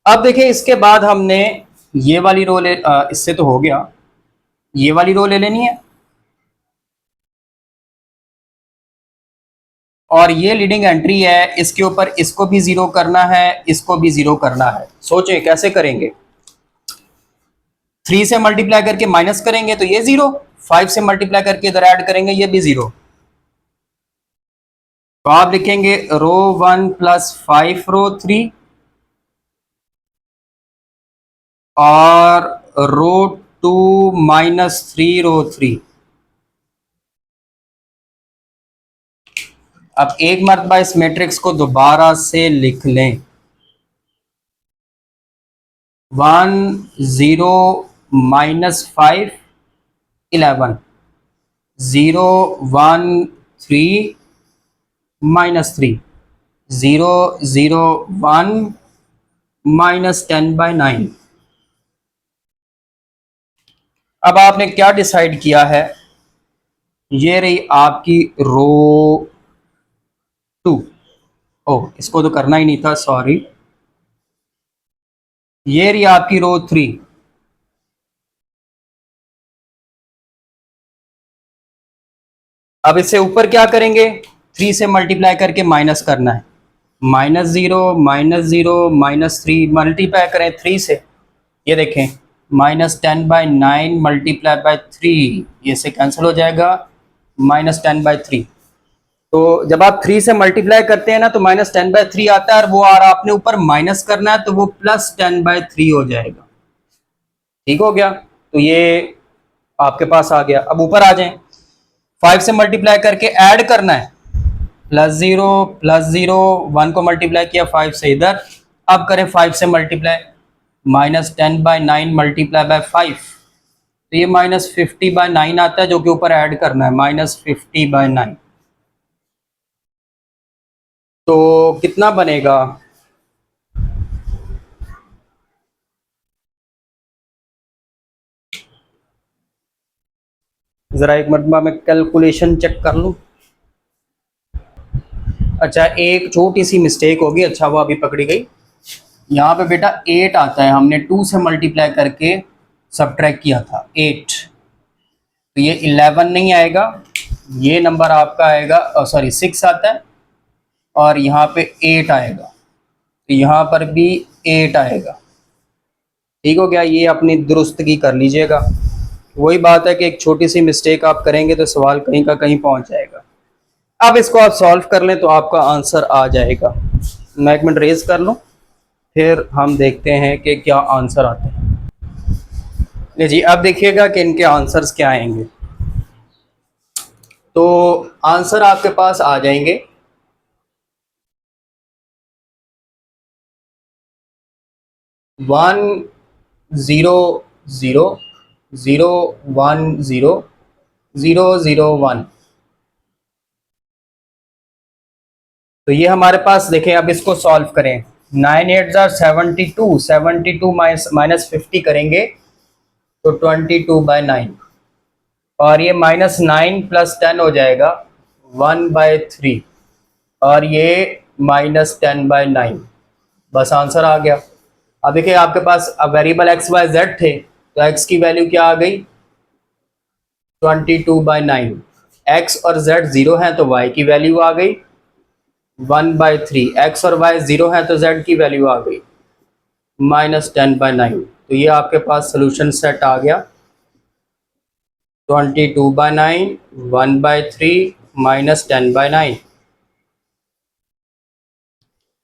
अब देखिए इसके बाद हमने ये वाली रो ले, इससे तो हो गया, ये वाली रो ले लेनी है और ये लीडिंग एंट्री है, इसके ऊपर इसको भी जीरो करना है, इसको भी जीरो करना है। सोचे कैसे करेंगे, 3 से मल्टीप्लाई करके माइनस करेंगे तो ये 0, 5 से मल्टीप्लाई करके इधर ऐड करेंगे ये भी 0। तो आप लिखेंगे रो 1 +5 रो 3 और रो 2 -3 रो 3। अब एक मरतबा इस मैट्रिक्स को दोबारा से लिख लें। 1 0 -5 11 0 1 3 -3 0 0 1 -10/9। अब आपने क्या डिसाइड किया है? ये रही आपकी रो 2। ओह, इसको तो करना ही नहीं था, सॉरी। ये रही आपकी रो 3। अब इससे ऊपर क्या करेंगे? 3 से मल्टीप्लाई करके माइनस करना है। -0 -0 -3 मल्टीप्लाई करें 3 से, ये देखें -10/9 मल्टीप्लाई बाय 3, ये से कैंसिल हो जाएगा, -10/3। तो जब आप 3 से मल्टीप्लाई करते हैं ना तो -10/3 आता है, और वो और आपने ऊपर माइनस करना है तो वो +10/3 हो जाएगा। ठीक हो गया? तो ये आपके पास आ गया। अब ऊपर आ जाएं, 5 से मल्टीप्लाई करके ऐड करना है, +0 1 को मल्टीप्लाई किया 5 से इधर। अब करें 5 से मल्टीप्लाई, -10/9 मल्टीप्लाई बाय 5, तो ये -50/9 आता है, जो कि ऊपर ऐड करना है, -50/9। तो कितना बनेगा? जरा एक मरतबा मैं कैलकुलेशन चेक कर लूं। अच्छा, एक छोटी सी मिस्टेक होगी, अच्छा वो अभी पकड़ी गई। यहाँ पे बेटा 8 आता है, हमने 2 से मल्टीप्लाई करके सब्ट्रैक्ट किया था 8, तो ये 11 नहीं आएगा, ये नंबर आपका आएगा, सॉरी 6 आता है, और यहाँ पे 8 आएगा, तो यहाँ पर भी 8 आएगा। ठीक हो गया? ये अपनी दुरुस्तगी कर लीजिएगा। वही बात है कि एक छोटी सी मिस्टेक आप करेंगे तो सवाल कहीं का कहीं पहुंच जाएगा। अब इसको आप सॉल्व कर लें तो आपका आंसर आ जाएगा। मैं एक मिनट रेज कर लूँ, फिर हम देखते हैं कि क्या आंसर आते हैं। जी, अब देखिएगा कि इनके आंसर्स क्या आएंगे। तो आंसर आपके पास आ जाएंगे 1 0 0 0 1 0 0 0 1। तो ये हमारे पास देखें, अब इसको सॉल्व करें। 9 8 72, 72 -50 करेंगे तो 22/9, और ये -9 + 10 हो जाएगा 1/3, और ये -10/9। बस आंसर आ गया। अब देखिए आपके पास अब वेरिएबल एक्स वाई जेड थे, तो एक्स की वैल्यू क्या आ गई? 22/9। एक्स और जेड जीरो है तो वाई की वैल्यू आ गई 1/3। एक्स और वाई जीरो है तो जेड की वैल्यू आ गई -10/9। तो ये आपके पास सोल्यूशन सेट आ गया, 22/9, 1/3, -10/9।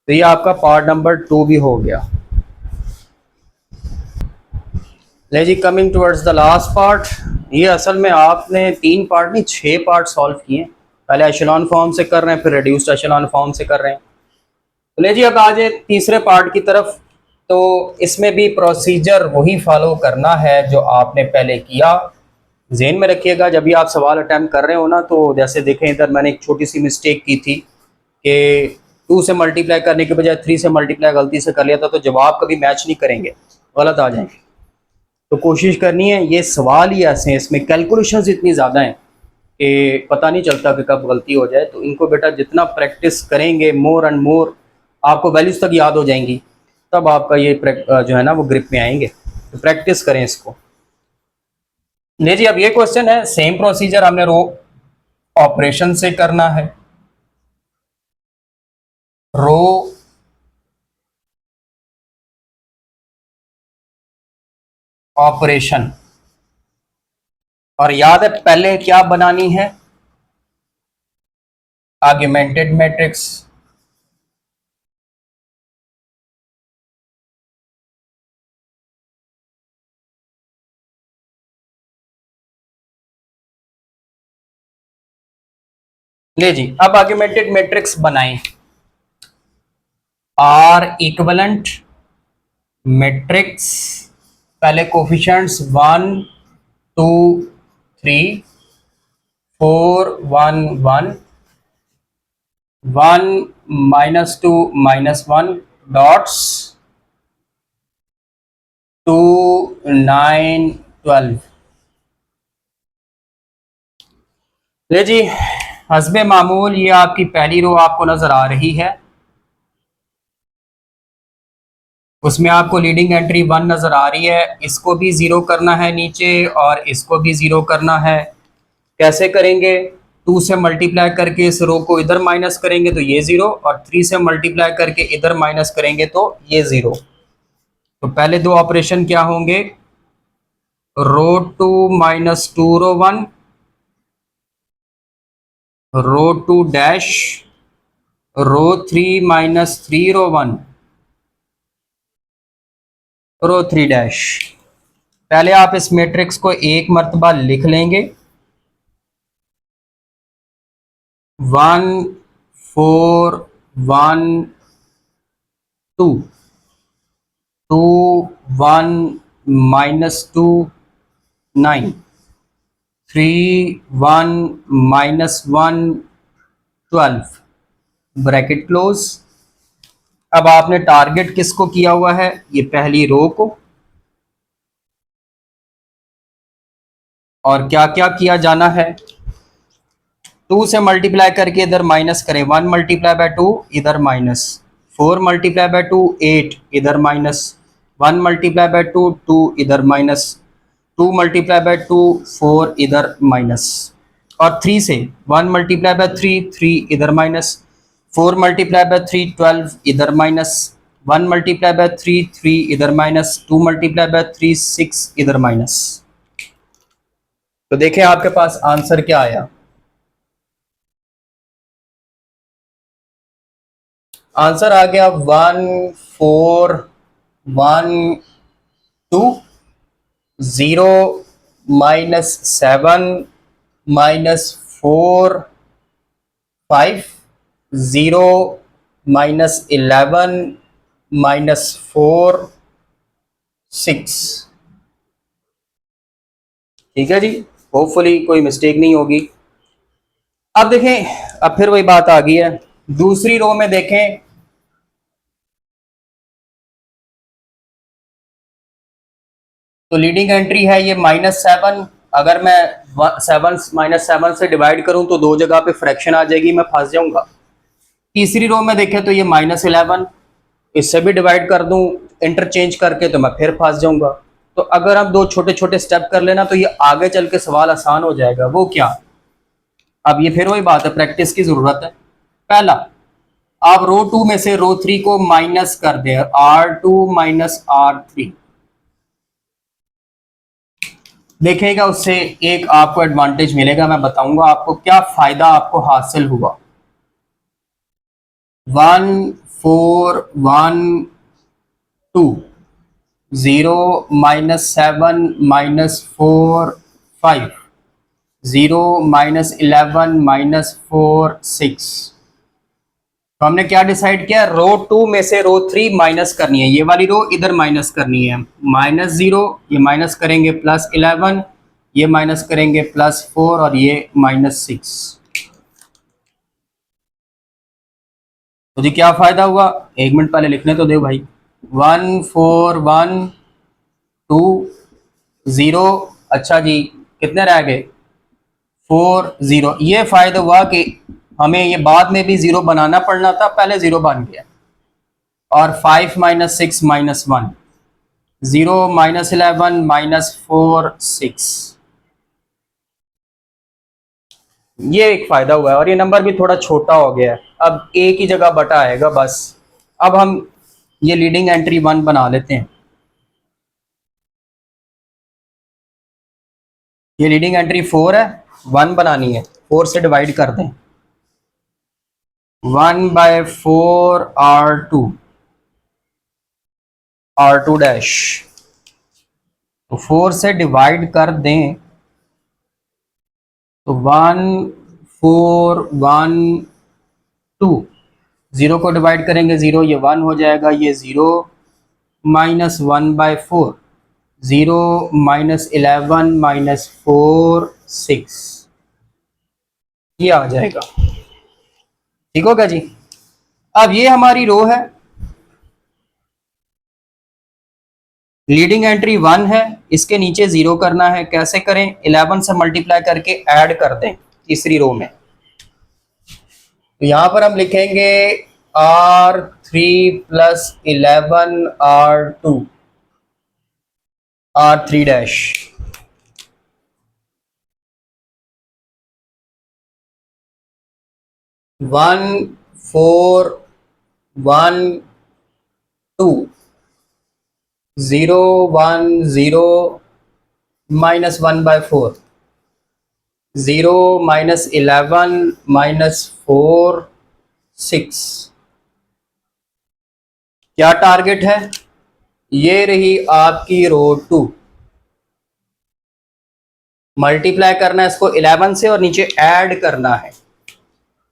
तो ये आपका पार्ट नंबर 2 भी हो गया। ले जी, coming towards the last part. ये असल में आपने 3 पार्ट नहीं 6 पार्ट सॉल्व किए। पहले एशेलॉन फॉर्म से कर रहे हैं, फिर रिड्यूस्ड एशेलॉन फॉर्म से कर रहे हैं। तो ले जी, अब आ जाए तीसरे पार्ट की तरफ। तो इसमें भी प्रोसीजर वही फॉलो करना है जो आपने पहले किया। ज़हन में रखिएगा, जब भी आप सवाल अटैम्प्ट कर रहे हो ना, तो जैसे देखें इधर मैंने एक छोटी सी मिस्टेक की थी कि 2 से मल्टीप्लाई करने के बजाय 3 से मल्टीप्लाई गलती से कर लिया था, तो जवाब कभी मैच नहीं करेंगे, गलत आ जाएंगे। तो कोशिश करनी है, ये सवाल ही ऐसे हैं, इसमें कैलकुलेशंस इतनी ज़्यादा हैं कि पता नहीं चलता कि कब गलती हो जाए। तो इनको बेटा जितना प्रैक्टिस करेंगे, मोर एंड मोर आपको वैल्यूज़ तक याद हो जाएंगी, तब आपका ये जो है ना वो ग्रिप में आएंगे। तो प्रैक्टिस करें इसको। नहीं जी, अब ये क्वेश्चन है, सेम प्रोसीजर हमने रो ऑपरेशन से करना है। रो ऑपरेशन, और याद है पहले क्या बनानी है? Augmented matrix. ले जी, अब आर्गुमेंटेड मैट्रिक्स बनाएं। आर इक्वलेंट मैट्रिक्स, पहले कोफिशिएंट्स 1 2 3 4 1 1 1 -2 -1 डॉट्स 2 9 12। ले जी, हस्बे मामूल ये आपकी पहली रो आपको नजर आ रही है, उसमें आपको लीडिंग एंट्री 1 नजर आ रही है, इसको भी जीरो करना है नीचे और इसको भी जीरो करना है। कैसे करेंगे? 2 से मल्टीप्लाई करके इस रो को इधर माइनस करेंगे तो ये जीरो, और 3 से मल्टीप्लाई करके इधर माइनस करेंगे तो ये जीरो। तो पहले दो ऑपरेशन क्या होंगे? रो 2 -2 रो 1, रो 2 डैश रो 3 -3 रो 1, रो 3 डैश। पहले आप इस मैट्रिक्स को एक मर्तबा लिख लेंगे, 1 4 1 2 2 1 -2 9 3 1 -1 12 ब्रैकेट क्लोज। अब आपने टारगेट किसको किया हुआ है? ये पहली रो को। और क्या क्या किया जाना है? 2 से मल्टीप्लाई करके इधर माइनस करें, 1 मल्टीप्लाई बाय 2 इधर माइनस, 4 मल्टीप्लाई बाय 2 8 इधर माइनस, 1 मल्टीप्लाई बाय 2 2 इधर माइनस, 2 मल्टीप्लाई बाय 2 4 इधर माइनस, और 3 से 1 मल्टीप्लाई बाय 3 3 इधर माइनस, 4 मल्टीप्लाई बाय 3 12 इधर माइनस, 1 मल्टीप्लाई बाय 3 3 इधर माइनस, 2 मल्टीप्लाई बाय 3 6 इधर माइनस। तो देखें आपके पास आंसर क्या आया। आंसर आ गया 1 4 1 2 0 -7 -4 5 0 -11 -4 6। ठीक है जी, होपफुली कोई मिस्टेक नहीं होगी। अब देखें, अब फिर वही बात आ गई है, दूसरी रो में देखें, तो लीडिंग एंट्री है ये -7। अगर मैं 7 -7 से डिवाइड करूं तो दो जगह पे फ्रैक्शन आ जाएगी, मैं फंस जाऊंगा। तीसरी रो में देखें तो ये -11, इससे भी डिवाइड कर दूं इंटरचेंज करके तो मैं फिर फंस जाऊंगा। तो अगर हम दो छोटे छोटे स्टेप कर लेना तो ये आगे चल के सवाल आसान हो जाएगा। वो क्या? अब ये फिर वही बात है, प्रैक्टिस की जरूरत है। पहला, आप रो 2 में से रो 3 को माइनस कर दें, R2 -R3। देखिएगा उससे एक आपको एडवांटेज मिलेगा, मैं बताऊंगा आपको क्या फायदा आपको हासिल हुआ। 1 4 1 2 0 -7 -4 5 0 -11 -4 6। तो हमने क्या डिसाइड किया? रो 2 में से रो 3 माइनस करनी है, ये वाली रो इधर माइनस करनी है। -0 ये माइनस करेंगे +11, ये माइनस करेंगे +4 और ये -6। तो जी क्या फायदा हुआ? 1 मिनट पहले लिखने तो दो भाई। 1 4 1 2 0, अच्छा जी कितने रह गए? 4 0। ये फायदा हुआ कि हमें ये बाद में भी जीरो बनाना पड़ना था, पहले जीरो बन गया। और 5 -6 -1 0 -11 -4 6, ये एक फायदा हुआ है। और ये नंबर भी थोड़ा छोटा हो गया है, अब एक ही जगह बटा आएगा बस। अब हम ये लीडिंग एंट्री 1 बना लेते हैं। ये लीडिंग एंट्री 4 है, 1 बनानी है, 4 से डिवाइड कर दें। 1/4 R2 डैश, तो 4 से डिवाइड कर दें तो 1 412, 0 को डिवाइड करेंगे 0, ये 1 हो जाएगा, ये 0 माइनस 1/4, 0 माइनस 11 माइनस 4 6, ये आ जाएगा। ठीक होगा जी। अब ये हमारी रो है, लीडिंग एंट्री 1 है, इसके नीचे 0 करना है। कैसे करें? 11 से मल्टीप्लाई करके ऐड कर दें तीसरी रो में। तो यहां पर हम लिखेंगे R3 plus 11 R2 R3 dash, 1 4 1 2, 0 1 0 minus 1/4, 0 minus 11 minus 4 6। क्या टारगेट है? ये रही आपकी रो 2। मल्टीप्लाई करना है इसको 11 से और नीचे ऐड करना है।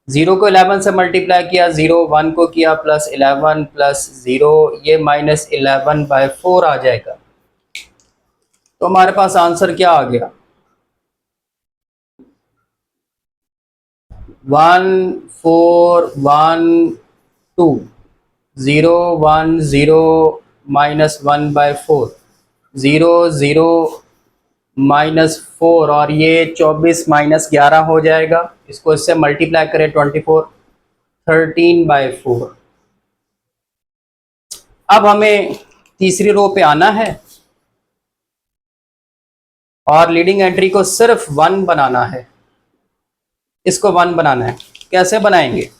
0 को 11 से मल्टीप्लाई किया, 0 1 को किया, प्लस 11 प्लस 0, ये माइनस 11/4 आ जाएगा। तो हमारे पास आंसर क्या आ गया? 1 4 1 2, 0 1 0 माइनस 1/4, 0 0 माइनस 4, और ये 24 माइनस 11 हो जाएगा। इसको इससे मल्टीप्लाई करें 24, 13/4। अब हमें तीसरी रो पे आना है और लीडिंग एंट्री को सिर्फ 1 बनाना है। इसको 1 बनाना है। कैसे बनाएंगे?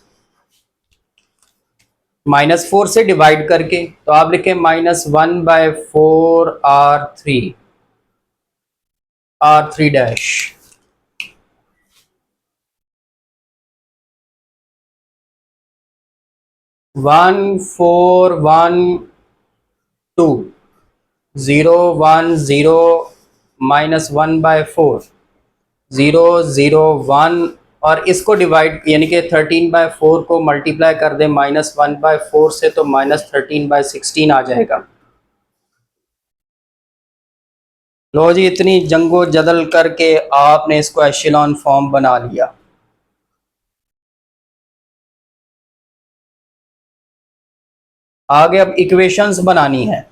-4 से डिवाइड करके। तो आप लिखें -1/4 R3 डैश, 1 4 1 2, 0 1 0 माइनस 1/4, 0 0 1, और इसको डिवाइड यानी कि 13/4 को मल्टीप्लाई कर दें -1/4 से, तो -13/16 आ जाएगा। लो जी, इतनी जंगो जदल करके आपने इसको एशेलॉन फॉर्म बना लिया। आगे अब इक्वेशंस बनानी है।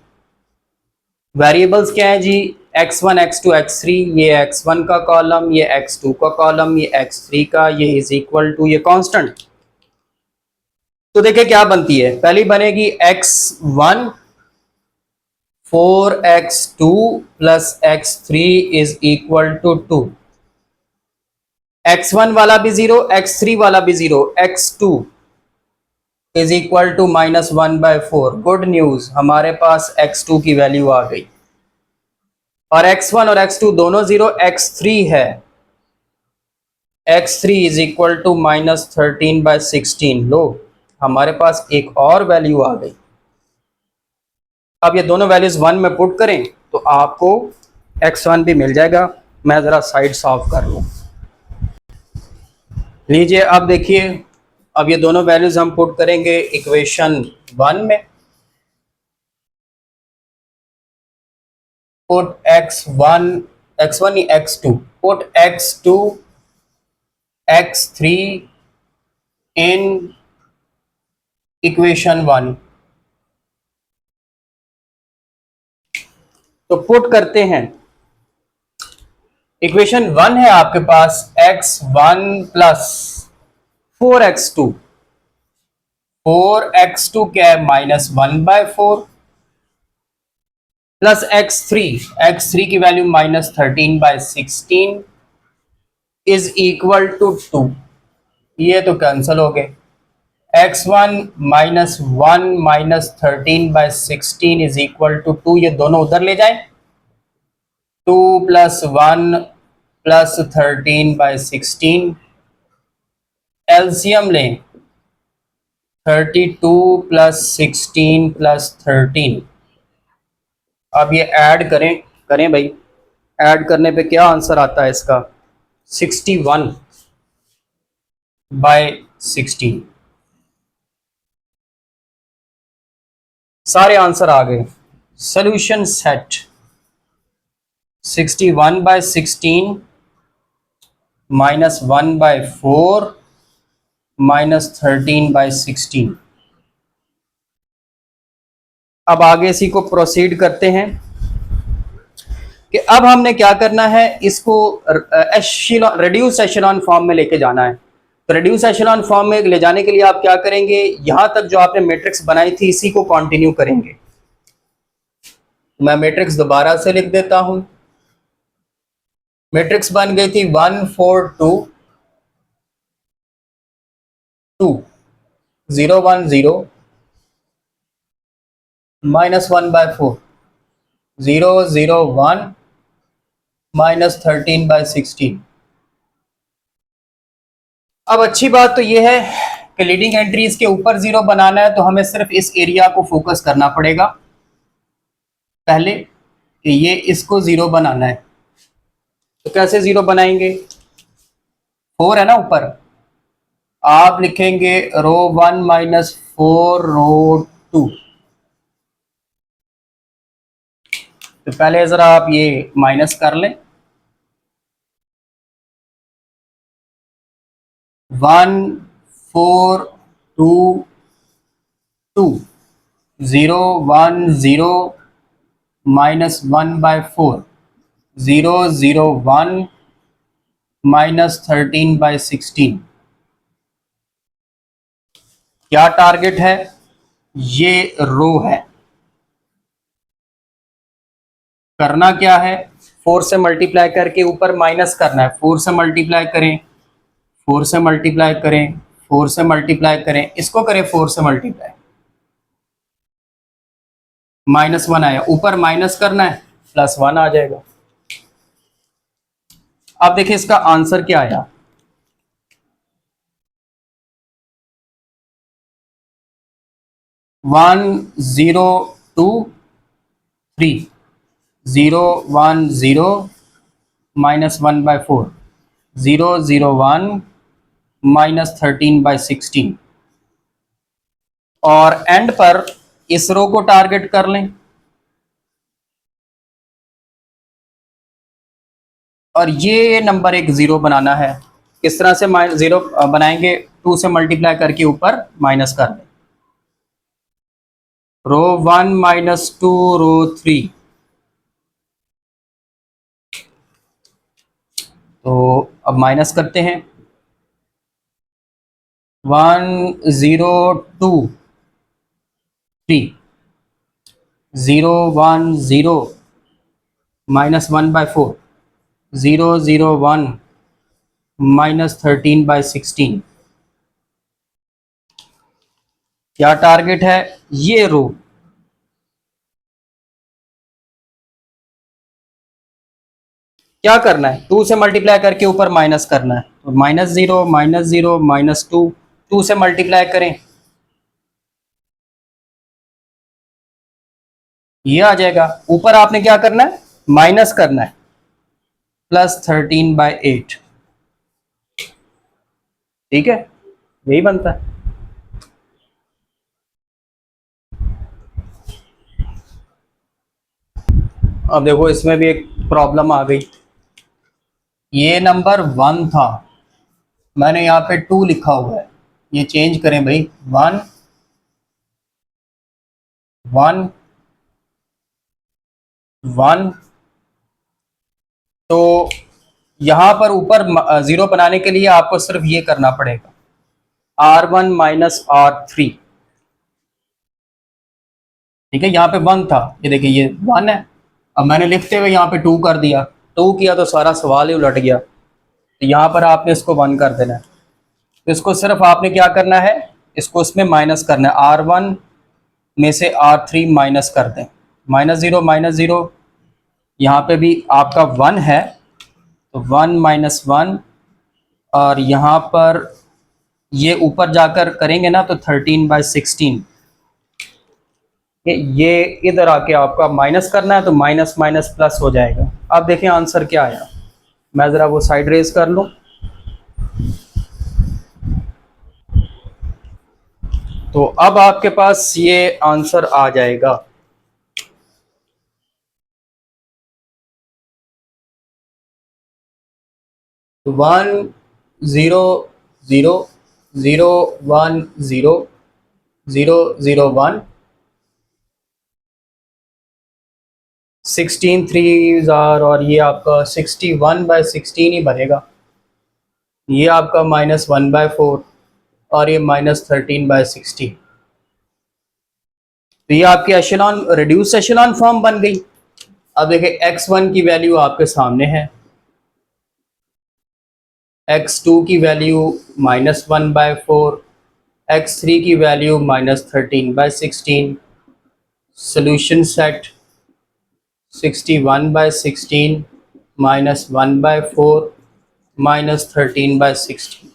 वेरिएबल्स क्या है जी? x1 x2 x3, ये x1 का कॉलम, ये x2 का कॉलम, ये x3 का, ये इज इक्वल टू ये कांस्टेंट। तो देखिए क्या बनती है। पहली बनेगी x1 4x2 plus x3 is equal to 2। x1 वाला भी 0, x3 वाला भी 0, x2 is equal to -1/4। Good news, हमारे पास x2 की वैल्यू आ गई। और x1 और x2 दोनों 0, x3 है, x3 इज इक्वल टू -13/16। लो, हमारे पास एक और वैल्यू आ गई। अब ये दोनों वैल्यूज 1 में पुट करें तो आपको x1 भी मिल जाएगा। मैं ज़रा साइड साफ कर लूँ। लीजिए, अब देखिए, अब ये दोनों वैल्यूज हम पुट करेंगे इक्वेशन 1 में। पुट x1 नहीं, x2, put x2 x3 in equation 1। तो पुट करते हैं। इक्वेशन 1 है आपके पास x1 प्लस 4x2, 4x2 क्या है? -1/4, प्लस x3 की वैल्यू -13/16 इज इक्वल टू 2। ये तो कैंसिल हो गए। x1 -1 -13/16 इज इक्वल टू 2, ये दोनों उधर ले जाएं। 2 + 1 + 13/16, एलसीएम लें। 32 + 16 + 13। अब ये ऐड करें, करें भाई। ऐड करने पे क्या आंसर आता है इसका? 61। बाय 16। सारे आंसर आ गए। Solution set 61/16 -1/4 -13/16। अब आगे इसी को प्रोसीड करते हैं कि अब हमने क्या करना है, इसको रिड्यूस एशेलॉन फॉर्म में लेके जाना है। तो रिड्यूस एशेलॉन फॉर्म में ले जाने के लिए आप क्या करेंगे, यहां तक जो आपने मैट्रिक्स बनाई थी इसी को कंटिन्यू करेंगे। मैं मैट्रिक्स दोबारा से लिख देता हूं। मैट्रिक्स बन गई थी 1 4 2 2 0 1 0 -1/4 0 0 1 -13/16। अब अच्छी बात तो यह है कि लीडिंग एंट्रीज के ऊपर जीरो बनाना है, तो हमें सिर्फ इस एरिया को फोकस करना पड़ेगा पहले कि ये इसको जीरो बनाना है। तो कैसे जीरो बनाएंगे, 4 है ना ऊपर, आप लिखेंगे रो 1 -4 रो 2। तो पहले जरा आप ये माइनस कर लें, 1 4 2 2 0 1 0 -1/4 0 0 1 -13/16। क्या टारगेट है, ये रो है। करना क्या है, 4 से मल्टीप्लाई करके ऊपर माइनस करना है। 4 से मल्टीप्लाई करें, 4 से मल्टीप्लाई करें, 4 से मल्टीप्लाई करें, इसको करें 4 से मल्टीप्लाई, -1 आया, ऊपर माइनस करना है +1 आ जाएगा। अब देखिए इसका आंसर क्या आया, 1 0 2 3 0 1 0 -1/4 0 0 1 -13/16। और एंड पर इस रो को टारगेट कर लें, और ये नंबर एक जीरो बनाना है। किस तरह से जीरो बनाएंगे, 2 से मल्टीप्लाई करके ऊपर माइनस कर दें, रो 1 -2 रो 3। तो अब माइनस करते हैं, 1 0 2 3 0 1 0 -1/4 0 0 1 -13/16। क्या टारगेट है, ये रो। क्या करना है, 2 से मल्टीप्लाई करके ऊपर माइनस करना है, तो -0 -0 -2 2 से मल्टीप्लाई करें, ये आ जाएगा। ऊपर आपने क्या करना है, माइनस करना है, +13/8। ठीक है, यही बनता है। अब देखो इसमें भी एक प्रॉब्लम आ गई, ये नंबर 1 था, मैंने यहाँ पे 2 लिखा हुआ है, ये चेंज करें भाई, 1 1 1। तो यहाँ पर ऊपर जीरो बनाने के लिए आपको सिर्फ ये करना पड़ेगा, R1 -R3। ठीक है, यहाँ पे 1 था, ये देखिए ये 1 है, अब मैंने लिखते हुए यहाँ पे 2 कर दिया, 2 किया तो सारा सवाल ही उलट गया। तो यहाँ पर आपने इसको 1 कर देना है, तो इसको सिर्फ आपने क्या करना है, इसको इसमें माइनस करना है, R1 में से R3 माइनस कर दें, -0 -0, यहाँ पे भी आपका 1 है, तो 1 -1, और यहाँ पर ये ऊपर जाकर करेंगे ना तो 13/16। ये इधर आके आपका माइनस करना है, तो माइनस माइनस प्लस हो जाएगा। अब देखें आंसर क्या आया, मैं ज़रा वो साइड रेज कर लूँ। तो अब आपके पास ये आंसर आ जाएगा। One zero zero zero one zero zero zero one 16 3 और ये आपका 61/16 ही बनेगा। ये आपका -1/4 और ये -13/16। तो ये आपकी एशेलॉन रिड्यूस एशेलॉन फॉर्म बन गई। अब देखिए x1 की वैल्यू आपके सामने है, x2 की वैल्यू -1/4, x3 की वैल्यू -13/16। Solution set 61/16 -1/4 -13/16।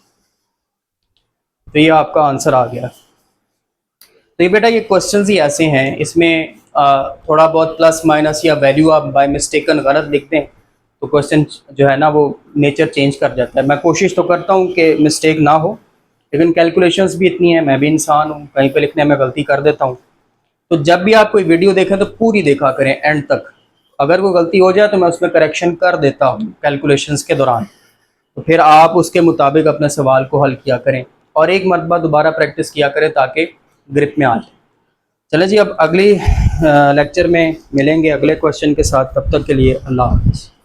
तो ये आपका आंसर आ गया। तो ये बेटा ये क्वेश्चंस ही ऐसे हैं, इसमें थोड़ा बहुत प्लस माइनस या वैल्यू आप बाय मिस्टेकन गलत लिख दें तो क्वेश्चन जो है ना वो नेचर चेंज कर जाता है। मैं कोशिश तो करता हूँ कि मिस्टेक ना हो, लेकिन कैलकुलेशंस भी इतनी हैं, मैं भी इंसान हूँ, कहीं पे लिखने में गलती कर देता हूँ। तो जब भी आप कोई वीडियो देखें तो पूरी देखा करें एंड तक। अगर कोई गलती हो जाए तो मैं उसमें करेक्शन कर देता हूँ कैलकुलेशंस के दौरान, तो फिर आप उसके मुताबिक अपने सवाल को हल किया करें और एक मरतबा दोबारा प्रैक्टिस किया करें ताकि ग्रिप में आ जाए। चले जी, अब अगली लेक्चर में मिलेंगे अगले क्वेश्चन के साथ। तब तक के लिए अल्लाह हाफ़िज़।